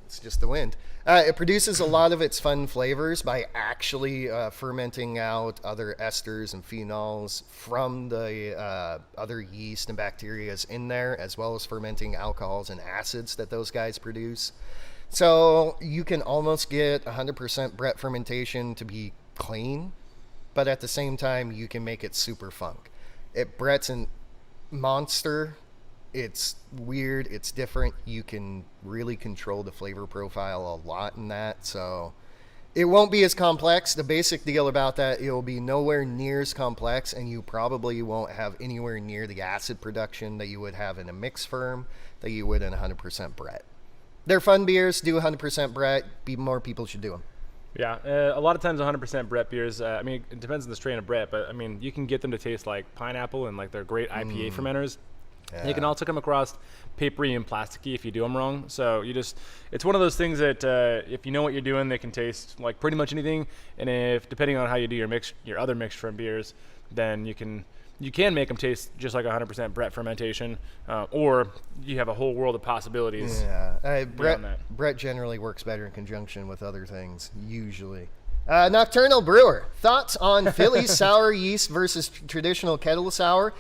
It's just the wind. It produces a lot of its fun flavors by actually fermenting out other esters and phenols from the other yeast and bacteria in there, as well as fermenting alcohols and acids that those guys produce. So you can almost get 100% Brett fermentation to be clean, but at the same time, you can make it super funk. Brett's a monster. It's weird, it's different. You can really control the flavor profile a lot in that, so it won't be as complex. The basic deal about that, it will be nowhere near as complex, and you probably won't have anywhere near the acid production that you would have in a mixed firm that you would in 100% Brett. They're fun beers. Do 100% Brett. More people should do them. Yeah, a lot of times 100% Brett beers, I mean, it depends on the strain of Brett, but I mean, you can get them to taste like pineapple, and like they're great IPA fermenters. Yeah. You can also come across papery and plasticky if you do them wrong. So it's one of those things that if you know what you're doing, they can taste like pretty much anything. And if depending on how you do your other mixed from beers, then you can make them taste just like 100% Brett fermentation, or you have a whole world of possibilities. Yeah, Brett generally works better in conjunction with other things usually. Nocturnal Brewer, thoughts on Phillies sour yeast versus traditional kettle sour?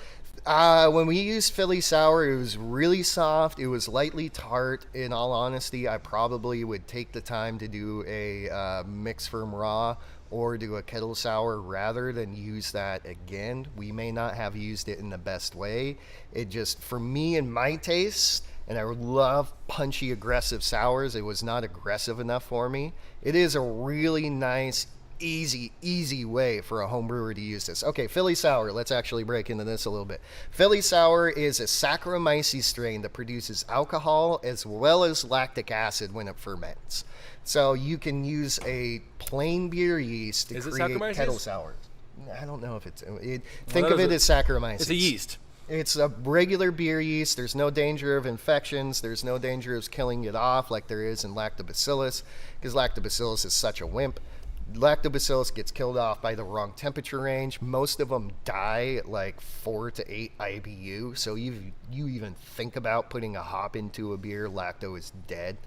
When we used Philly sour, it was really soft. It was lightly tart. In all honesty, I probably would take the time to do a mixed firm raw or do a kettle sour rather than use that again. We may not have used it in the best way. It just, for me and my taste, and I love punchy, aggressive sours, it was not aggressive enough for me. It is a really nice, easy way for a home brewer to use this. Okay, Philly sour. Let's actually break into this a little bit. Philly sour is a Saccharomyces strain that produces alcohol as well as lactic acid when it ferments. So you can use a plain beer yeast to create kettle sours. I don't know if think of it as Saccharomyces. It's a yeast. It's a regular beer yeast. There's no danger of infections. There's no danger of killing it off like there is in Lactobacillus, because Lactobacillus is such a wimp. Lactobacillus gets killed off by the wrong temperature range. Most of them die at like 4 to 8 IBU. So you even think about putting a hop into a beer, lacto is dead.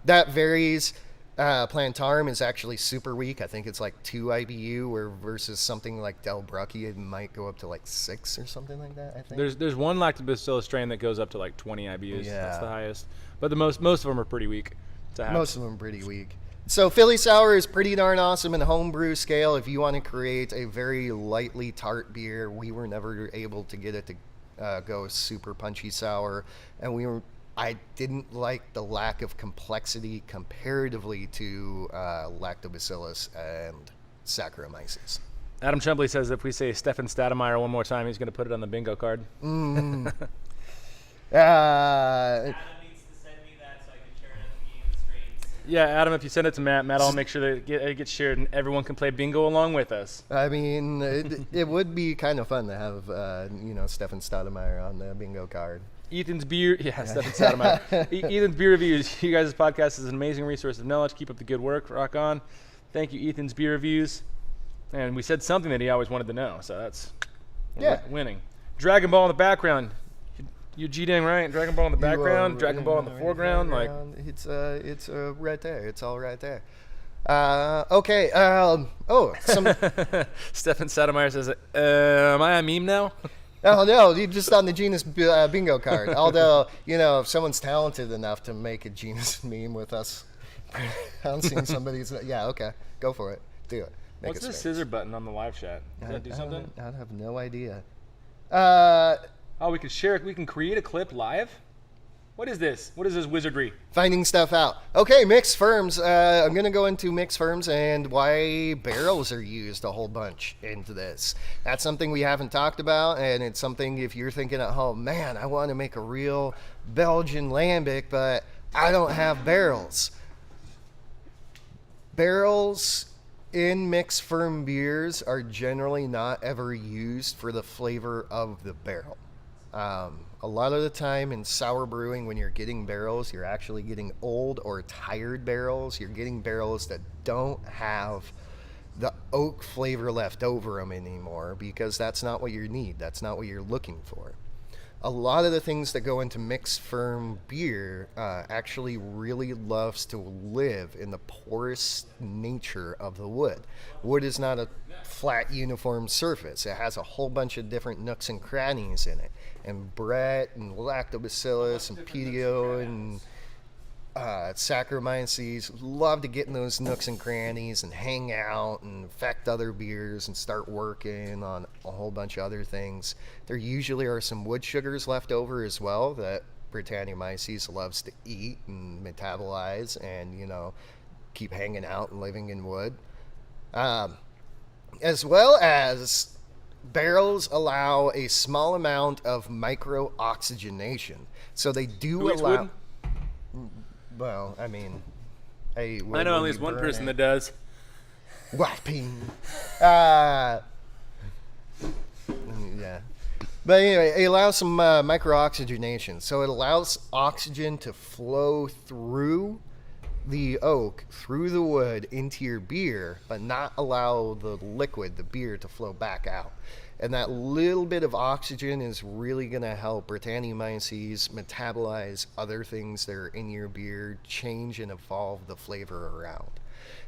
That varies. Plantarum is actually super weak. I think it's like 2 IBU, where versus something like Del Brucchi, it might go up to like 6 or something like that, I think. There's one Lactobacillus strain that goes up to like 20 IBUs. Yeah. That's the highest. But most of them are pretty weak to have. Most of them are pretty weak. So Philly sour is pretty darn awesome in the homebrew scale. If you want to create a very lightly tart beer, we were never able to get it to go super punchy sour, and I didn't like the lack of complexity comparatively to Lactobacillus and Saccharomyces. Adam Chumbley says if we say Stefan Stoudemire one more time, he's going to put it on the bingo card. Adam needs to send me that so I can share it at the beginning of the streams. Yeah, Adam, if you send it to Matt will make sure that it gets shared and everyone can play bingo along with us. I mean, it would be kind of fun to have Stefan Stoudemire on the bingo card. Ethan's beer, Stefan Stoudemire. Ethan's beer reviews. You guys' podcast is an amazing resource of knowledge. Keep up the good work. Rock on. Thank you, Ethan's beer reviews. And we said something that he always wanted to know, so that's winning. Dragon Ball in the background. You G-dang right. Dragon Ball in the background, Dragon Ball in the foreground. Like, it's right there. It's all right there. Okay. Some. Stefan Sotomayor says, am I a meme now? Oh no, you're just on the Genus bingo card. Although, if someone's talented enough to make a Genus meme with us pronouncing somebody's, yeah, okay, go for it, do it. What's this scissor button on the live chat? Does that do something? I have no idea. Oh, we can share it. We can create a clip live. What is this? What is this wizardry? Finding stuff out. Okay, mixed firms. I'm going to go into mixed firms and why barrels are used a whole bunch into this. That's something we haven't talked about, and it's something if you're thinking at home, man, I want to make a real Belgian lambic, but I don't have barrels. Barrels in mixed firm beers are generally not ever used for the flavor of the barrel. A lot of the time in sour brewing, when you're getting barrels, you're actually getting old or tired barrels. You're getting barrels that don't have the oak flavor left over them anymore because that's not what you need. That's not what you're looking for. A lot of the things that go into mixed firm beer actually really loves to live in the porous nature of the wood. Wood is not a flat, uniform surface. It has a whole bunch of different nooks and crannies in it. And Brett and Lactobacillus and PDO and Saccharomyces love to get in those nooks and crannies and hang out and affect other beers and start working on a whole bunch of other things. There usually are some wood sugars left over as well that Brettanomyces loves to eat and metabolize and, keep hanging out and living in wood. As well as barrels allow a small amount of micro-oxygenation. So they do allow... Well, I mean, I know at least one person that does. Whapping. Yeah. But anyway, it allows some micro-oxygenation. So it allows oxygen to flow through the oak, through the wood, into your beer, but not allow the liquid, the beer, to flow back out. And that little bit of oxygen is really going to help Brettanomyces metabolize other things that are in your beer, change and evolve the flavor around.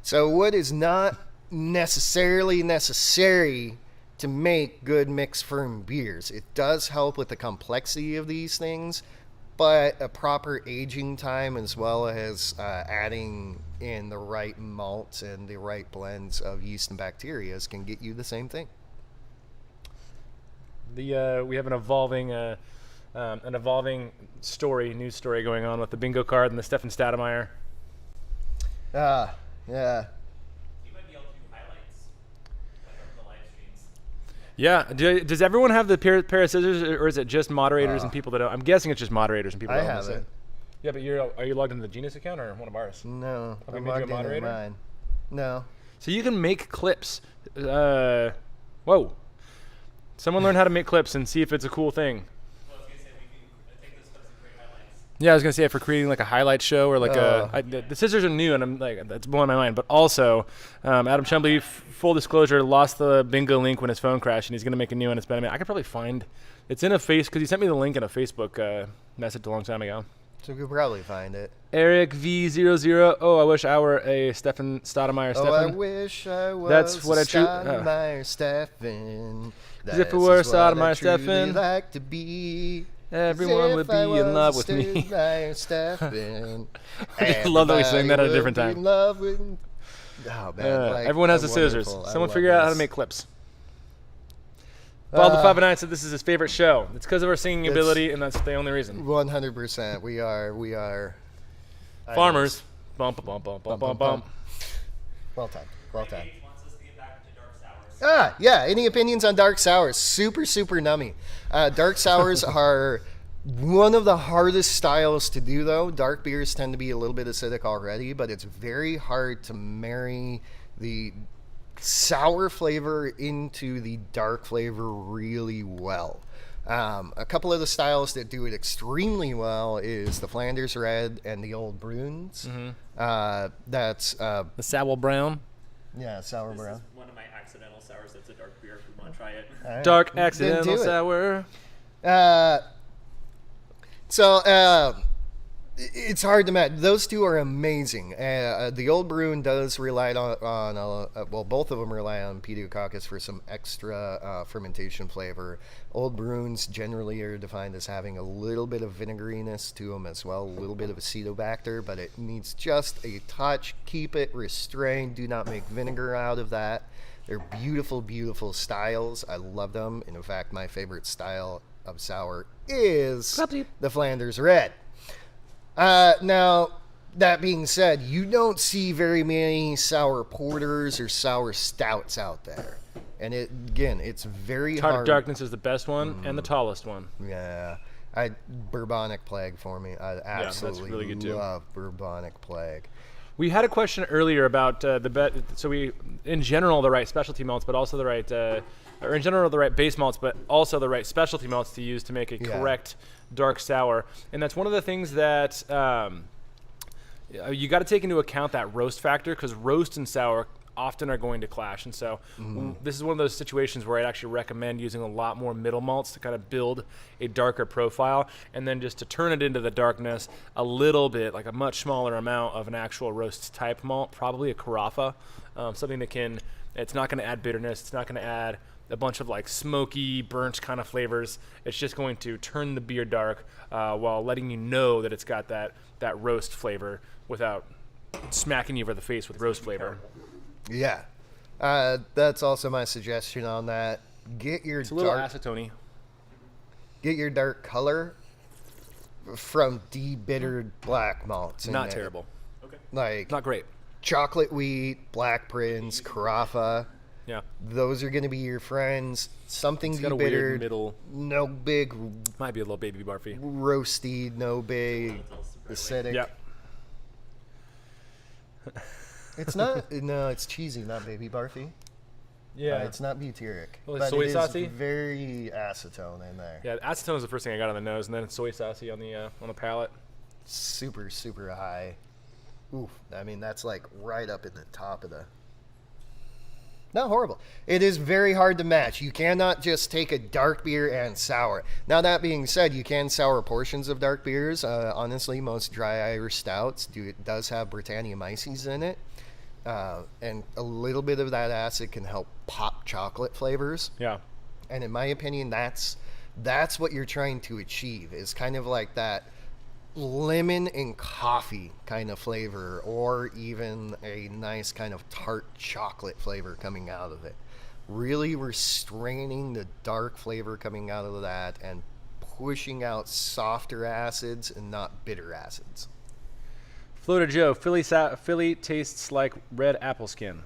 So wood is not necessarily necessary to make good mixed firm beers. It does help with the complexity of these things, but a proper aging time as well as adding in the right malts and the right blends of yeast and bacteria can get you the same thing. We have an evolving news story going on with the bingo card and the Stefan Stoudemire. Yeah. You might be able to do highlights from the live streams. Yeah. Does everyone have the pair of scissors, or is it just moderators and people that don't? I'm guessing it's just moderators and people that don't. I have it. Yeah, but are you logged into the Genus account or one of ours? No, Okay, I'm maybe a logged moderator? into mine. No. So you can make clips. Whoa. Someone learn how to make clips and see if it's a cool thing. Well, I was going to say we can take those clips and create highlights. Yeah, I was gonna say for creating like a highlight show or like the scissors are new and I'm like that's blowing my mind. But also, Adam Chumley, full disclosure, lost the bingo link when his phone crashed and he's gonna make a new one. It's been a minute. I could probably find it's in a because he sent me the link in a Facebook message a long time ago. So you could probably find it. Eric V00. Oh, I wish I were a Stefan Stoudemire. Oh, Stefan. I wish I was That's what I Stoudemire Stefan. As if it were Stoudemire Stefan. Stefan. Like to be. Everyone would be in love with me. Stefan. I love that we sang that at a different Everybody time. would be in love with... Oh, man, Everyone has the scissors. Someone figure out how to make clips. Bald the 5 and 9 said this is his favorite show. It's because of our singing ability, and that's the only reason. 100%. We are Farmers. Bump, bump, bump, bump, bump, bump. Well timed. Well timed. Kate wants us to get back to dark sours. Yeah. Any opinions on dark sours? Super nummy. Dark sours are one of the hardest styles to do, though. Dark beers tend to be a little bit acidic already, but it's very hard to marry the sour flavor into the dark flavor really well. A couple of the styles that do it extremely well is the Flanders Red and the Old Bruins. Mm-hmm. That's The Sour Brown. yeah, sour This brown. is one of my accidental sours. That's a dark beer if we want to try it. All right. Dark Then do accidental it. sour. So it's hard to match. Those two are amazing. The old Brewing does rely well, both of them rely on pediococcus for some extra fermentation flavor. Old Brewings generally are defined as having a little bit of vinegariness to them as well, a little bit of acetobacter, but it needs just a touch. Keep it restrained. Do not make vinegar out of that. They're beautiful, beautiful styles. I love them. And in fact, my favorite style of sour is the Flanders Red. Now, that being said, you don't see very many sour porters or sour stouts out there. And it's very Tart hard. Darkness is the best one and the tallest one. Yeah. Bourbonic Plague for me. I absolutely really good too. love Bourbonic Plague. We had a question earlier about so we, in general, the right specialty malts, but also the right, or in general, the right base malts, but also the right specialty malts to use to make a correct dark sour. And that's one of the things that you got to take into account, that roast factor, because roast and sour often are going to clash. And so this is one of those situations where I'd actually recommend using a lot more middle malts to kind of build a darker profile, and then just to turn it into the darkness a little bit, like a much smaller amount of an actual roast type malt, probably a Carafa, something that it's not going to add bitterness, it's not going to add a bunch of like smoky, burnt kind of flavors. It's just going to turn the beer dark while letting you know that it's got that roast flavor without smacking you over the face with roast flavor. Yeah. That's also my suggestion on that. It's a little acetone-y. Get your dark color from debittered black malts. Not terrible. Okay. Like Not great. chocolate wheat, Black Prince, Carafa. Yeah. Those are going to be your friends. Something It's got a weird debittered. middle. No big Might be a little baby barfy. roasty, no big acidic. Yeah. It's not. No, it's cheesy, not baby barfy. Yeah. It's not butyric. Well, but soy it is saucy? very acetone in there. Yeah, acetone was the first thing I got on the nose, and then soy saucy on the palate. Super, super high. Oof. I mean, that's like right up in the top of the... Not horrible. It is very hard to match. You cannot just take a dark beer and sour. Now, that being said, you can sour portions of dark beers. Honestly, most dry Irish stouts does have Britanniamyces in it. And a little bit of that acid can help pop chocolate flavors. Yeah. And in my opinion, that's what you're trying to achieve, is kind of like that lemon and coffee kind of flavor, or even a nice kind of tart chocolate flavor coming out of it. Really restraining the dark flavor coming out of that and pushing out softer acids and not bitter acids. Floater Joe, Philly tastes like red apple skin.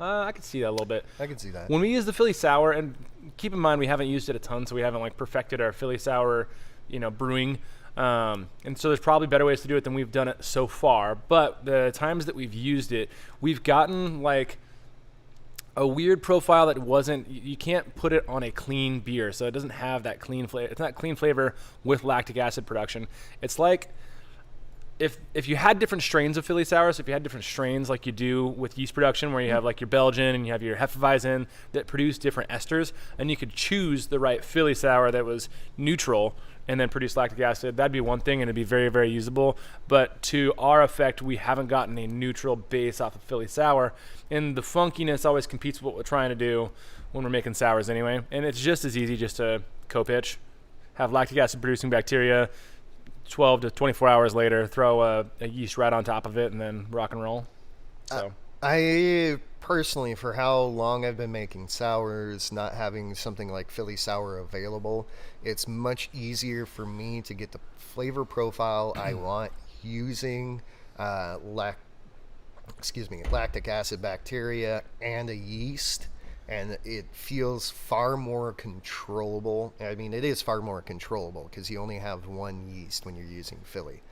I can see that a little bit. I can see that. When we use the Philly sour, and keep in mind we haven't used it a ton, so we haven't like perfected our Philly sour, brewing. And so there's probably better ways to do it than we've done it so far. But the times that we've used it, we've gotten like a weird profile that you can't put it on a clean beer, so it doesn't have that clean flavor. It's not clean flavor with lactic acid production. It's like if you had different strains of Philly sour, so if you had different strains like you do with yeast production, where you have like your Belgian and you have your Hefeweizen that produce different esters, and you could choose the right Philly sour that was neutral and then produce lactic acid, that'd be one thing, and it'd be very, very usable. But to our effect, we haven't gotten a neutral base off of Philly sour, and the funkiness always competes with what we're trying to do when we're making sours anyway. And it's just as easy just to co-pitch, have lactic acid producing bacteria, 12 to 24 hours later, throw a yeast right on top of it, and then rock and roll. So I personally, for how long I've been making sours, not having something like Philly sour available, it's much easier for me to get the flavor profile I want using lactic acid bacteria and a yeast, and it feels far more controllable. I mean, it is far more controllable because you only have one yeast when you're using Philly.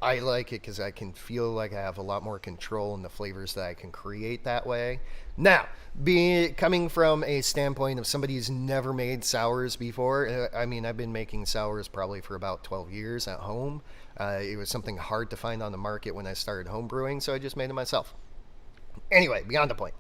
I like it because I can feel like I have a lot more control in the flavors that I can create that way. Now, coming from a standpoint of somebody who's never made sours before, I mean, I've been making sours probably for about 12 years at home. It was something hard to find on the market when I started home brewing, so I just made it myself. Anyway, beyond the point.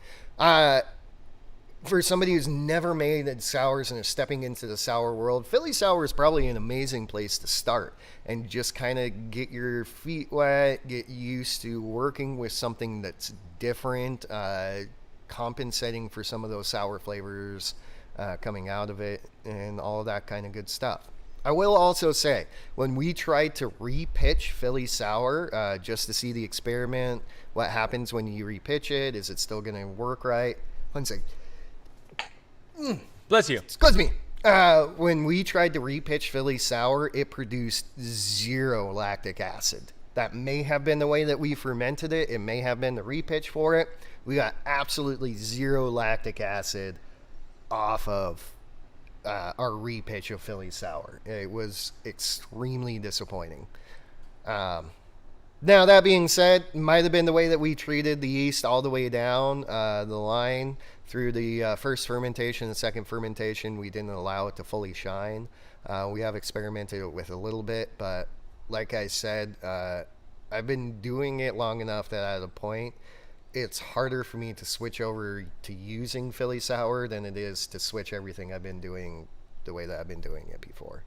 for somebody who's never made sours and is stepping into the sour world, Philly sour is probably an amazing place to start and just kind of get your feet wet, get used to working with something that's different, compensating for some of those sour flavors coming out of it, and all of that kind of good stuff. I will also say, when we tried to repitch Philly sour just to see the experiment, what happens when you repitch it, is it still going to work right? One second. Bless you. Excuse me. When we tried to repitch Philly sour, it produced 0 lactic acid. That may have been the way that we fermented it. It may have been the repitch for it. We got absolutely 0 lactic acid off of our repitch of Philly sour. It was extremely disappointing. Now, that being said, might have been the way that we treated the yeast all the way down the line through the first fermentation and second fermentation. We didn't allow it to fully shine. We have experimented with it a little bit, but like I said, I've been doing it long enough that at a point, it's harder for me to switch over to using Philly sour than it is to switch everything I've been doing the way that I've been doing it before.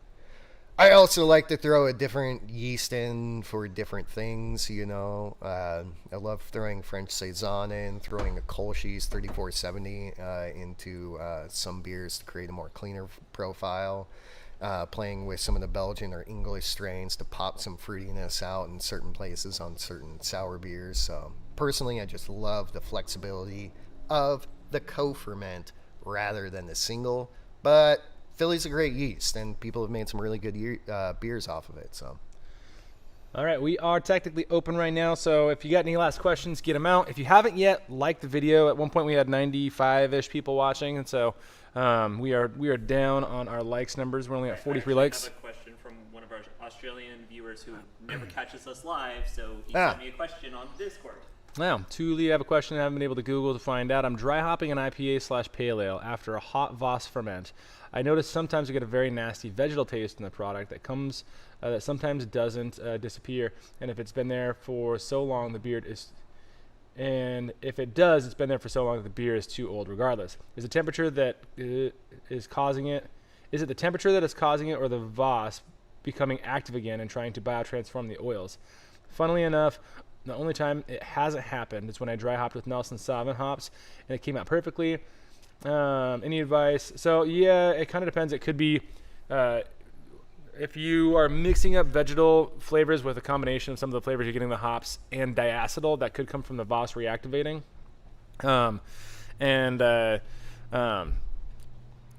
I also like to throw a different yeast in for different things, you know. I love throwing French Saison in, throwing a Kolsch's 3470 into some beers to create a more cleaner profile, playing with some of the Belgian or English strains to pop some fruitiness out in certain places on certain sour beers. So personally, I just love the flexibility of the co-ferment rather than the single, but Philly's a great yeast, and people have made some really good beers off of it. So, all right, we are technically open right now, so if you got any last questions, get them out. If you haven't yet, like the video. At one point, we had 95-ish people watching, and so we are down on our likes numbers. We're only at 43 likes. I have a question from one of our Australian viewers who never catches us live, so he sent me a question on Discord. Now, Thule, I have a question I haven't been able to Google to find out. I'm dry hopping an IPA/pale ale after a hot Voss ferment. I notice sometimes I get a very nasty vegetal taste in the product that comes that sometimes doesn't disappear. And if it's been there for so long, the beer is, and if it does, it's been there for so long that the beer is too old regardless. Is the temperature that is causing it? Is it the temperature that is causing it, or the Voss becoming active again and trying to biotransform the oils? Funnily enough, the only time it hasn't happened is when I dry hopped with Nelson Sauvin hops, and it came out perfectly. Any advice? So yeah, it kind of depends. It could be if you are mixing up vegetal flavors with a combination of some of the flavors you're getting, the hops and diacetyl, that could come from the Voss reactivating.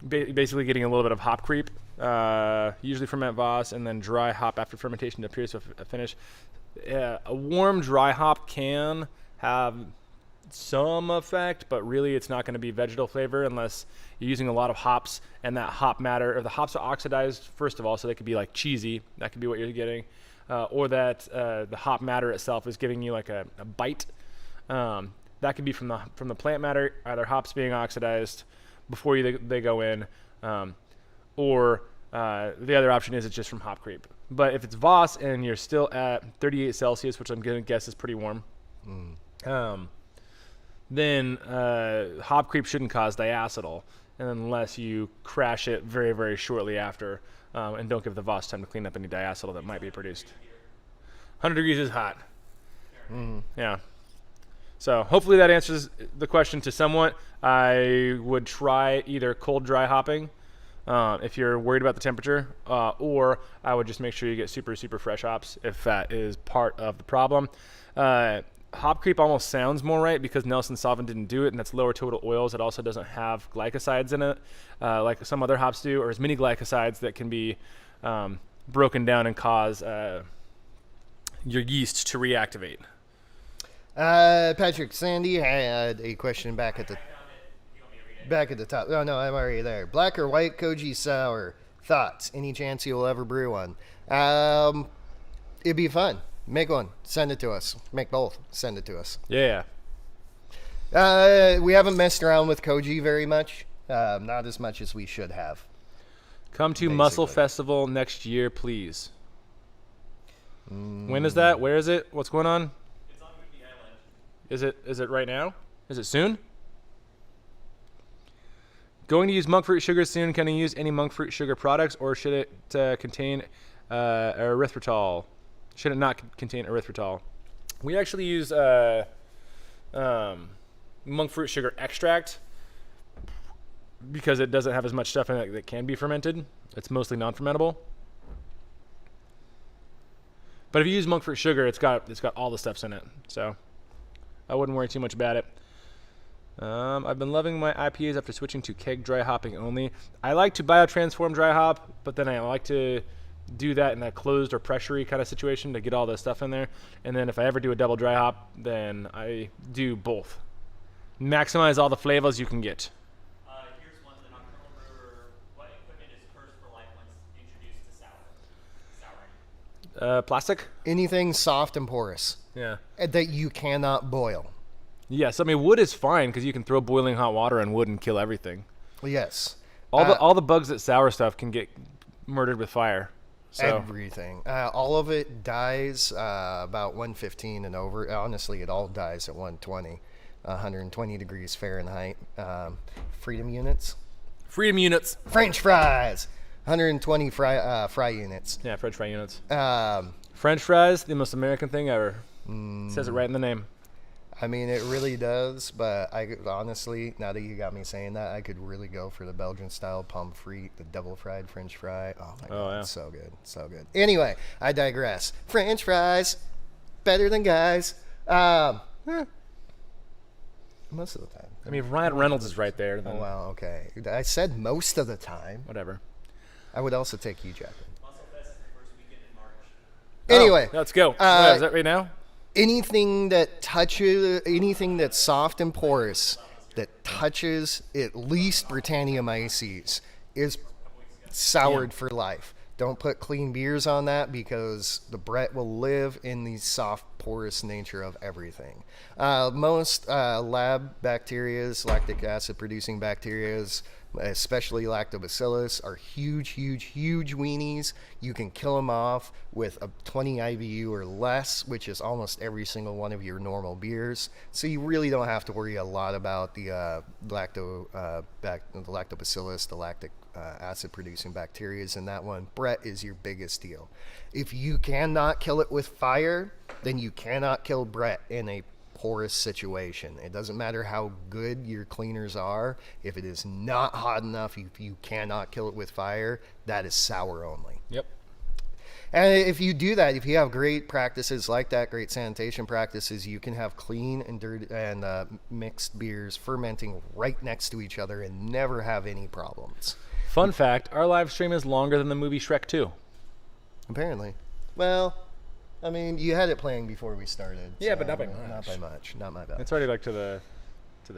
Basically getting a little bit of hop creep. Usually ferment Voss and then dry hop after fermentation to pierce a finish. A warm dry hop can have some effect, but really it's not going to be vegetal flavor unless you're using a lot of hops, and that hop matter, or the hops are oxidized first of all, so they could be like cheesy. That could be what you're getting, or that the hop matter itself is giving you like a bite. That could be from the plant matter, either hops being oxidized before they go in, or the other option is it's just from hop creep. But if it's Voss and you're still at 38 Celsius, which I'm going to guess is pretty warm, then hop creep shouldn't cause diacetyl, unless you crash it very, very shortly after and don't give the Voss time to clean up any diacetyl that might be produced. 100 degrees is hot. Yeah. So hopefully that answers the question to somewhat. I would try either cold dry hopping if you're worried about the temperature, or I would just make sure you get super, super fresh hops if that is part of the problem. Hop creep almost sounds more right because Nelson Sauvin didn't do it, and that's lower total oils. It also doesn't have glycosides in it like some other hops do, or as many glycosides that can be broken down and cause your yeast to reactivate. Patrick Sandy had a question back at the top. Oh, no, I'm already there. Black or white Koji sour? Thoughts? Any chance you'll ever brew one? It'd be fun. Make one. Send it to us. Make both. Send it to us. Yeah. We haven't messed around with Koji very much. Not as much as we should have. Come to Muscle Festival next year, please. When is that? Where is it? What's going on? It's on Whidbey Island. Is it right now? Is it soon? Going to use monk fruit sugar soon. Can I use any monk fruit sugar products, or should it contain erythritol? Should it not contain erythritol? We actually use monk fruit sugar extract because it doesn't have as much stuff in it that can be fermented. It's mostly non-fermentable. But if you use monk fruit sugar, it's got all the stuffs in it, so I wouldn't worry too much about it. I've been loving my IPAs after switching to keg dry hopping only. I like to biotransform dry hop, but then I like to do that in a closed or pressure-y kind of situation to get all the stuff in there. And then if I ever do a double dry hop, then I do both. Maximize all the flavors you can get. Here's one, the Nocturnal Brewer. What equipment is cursed for life once introduced to souring? Plastic? Anything soft and porous Yeah. that you cannot boil. Yes, I mean wood is fine because you can throw boiling hot water on wood and kill everything. Yes. All the bugs that sour stuff can get murdered with fire. So Everything. All of it dies about 115 and over. Honestly, it all dies at 120, 120 degrees Fahrenheit. Freedom units. freedom units. French fries. 120 fry units. Yeah, French fry units. Um, French fries, the most American thing ever. It says it right in the name. I mean, it really does, but I honestly, now that you got me saying that, I could really go for the Belgian style pommes frites, the double fried French fry. Oh my God, yeah. it's so good, so good. Anyway, I digress. French fries, better than guys. Most of the time. I mean, if Ryan Reynolds is right there, then Oh wow, okay. I said most of the time. whatever. I would also take Hugh Jackman. Muscle Fest is the first weekend in March. Anyway, Let's go. Is that right now? anything that touches, anything that's soft and porous that touches at least Britanniamyces is soured for life. Don't put clean beers on that because the Brett will live in the soft, porous nature of everything. Most lab bacterias, lactic acid producing bacterias, especially Lactobacillus, are huge, huge, huge weenies. You can kill them off with a 20 IBU or less, which is almost every single one of your normal beers. So you really don't have to worry a lot about the Lactobacillus, the lactic acid producing bacteria in that one. Brett is your biggest deal. If you cannot kill it with fire, then you cannot kill Brett in a porous situation. It doesn't matter how good your cleaners are. If it is not hot enough, if you cannot kill it with fire, that is sour only. Yep. And if you do that, if you have great practices like that, great sanitation practices, you can have clean and dirty and mixed beers fermenting right next to each other and never have any problems. Fun fact, our live stream is longer than the movie Shrek 2. Apparently. Well, I mean, you had it playing before we started. Yeah, so but not by Not much. by much. Not my bad. It's already like to the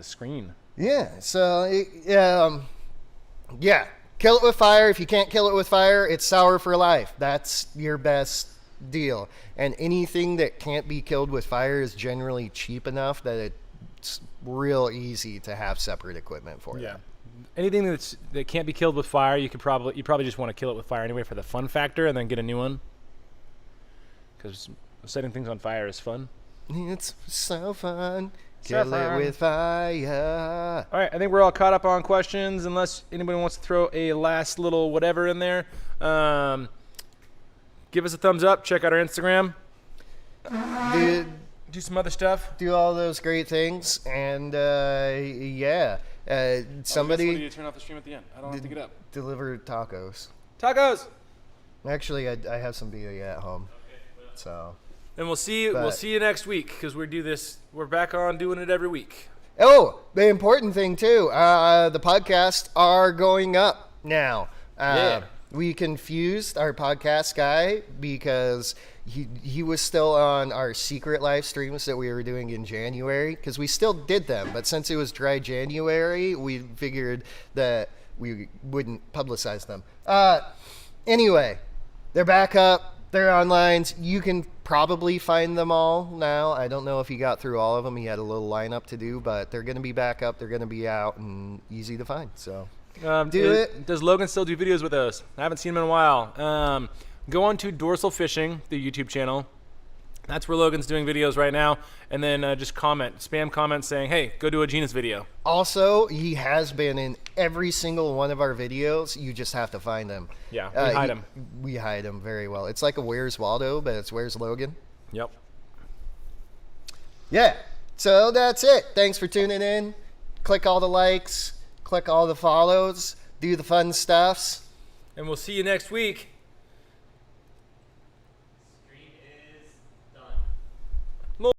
screen. Yeah. So, yeah. Kill it with fire. If you can't kill it with fire, it's sour for life. That's your best deal. And anything that can't be killed with fire is generally cheap enough that it's real easy to have separate equipment for. Yeah. Anything that can't be killed with fire, you probably just want to kill it with fire anyway for the fun factor, and then get a new one. Because setting things on fire is fun. It's so fun. So Kill it fun. with fire. All right, I think we're all caught up on questions. Unless anybody wants to throw a last little whatever in there, give us a thumbs up. Check out our Instagram. Do some other stuff. Do all those great things, and yeah. Somebody turn off the stream at the end. I don't have to get up. deliver tacos. Tacos. Actually, I have some BOE at home. So. And we'll see you next week because we're back on doing it every week. Oh, the important thing too, the podcasts are going up now. Yeah. We confused our podcast guy because he was still on our secret live streams that we were doing in January, because we still did them, but since it was dry January, we figured that we wouldn't publicize them. Anyway, they're back up. They're online. You can probably find them all now. I don't know if he got through all of them. He had a little lineup to do, but they're going to be back up. They're going to be out and easy to find. So Does Logan still do videos with us? I haven't seen him in a while. Go on to Dorsal Fishing, the YouTube channel. That's where Logan's doing videos right now. And then just spam comments saying, hey, go do a Genus video. Also, he has been in every single one of our videos. You just have to find him. Yeah, we hide him. We hide him very well. It's like a Where's Waldo, but it's Where's Logan. Yep. Yeah. So that's it. Thanks for tuning in. Click all the likes. Click all the follows. Do the fun stuffs. And we'll see you next week.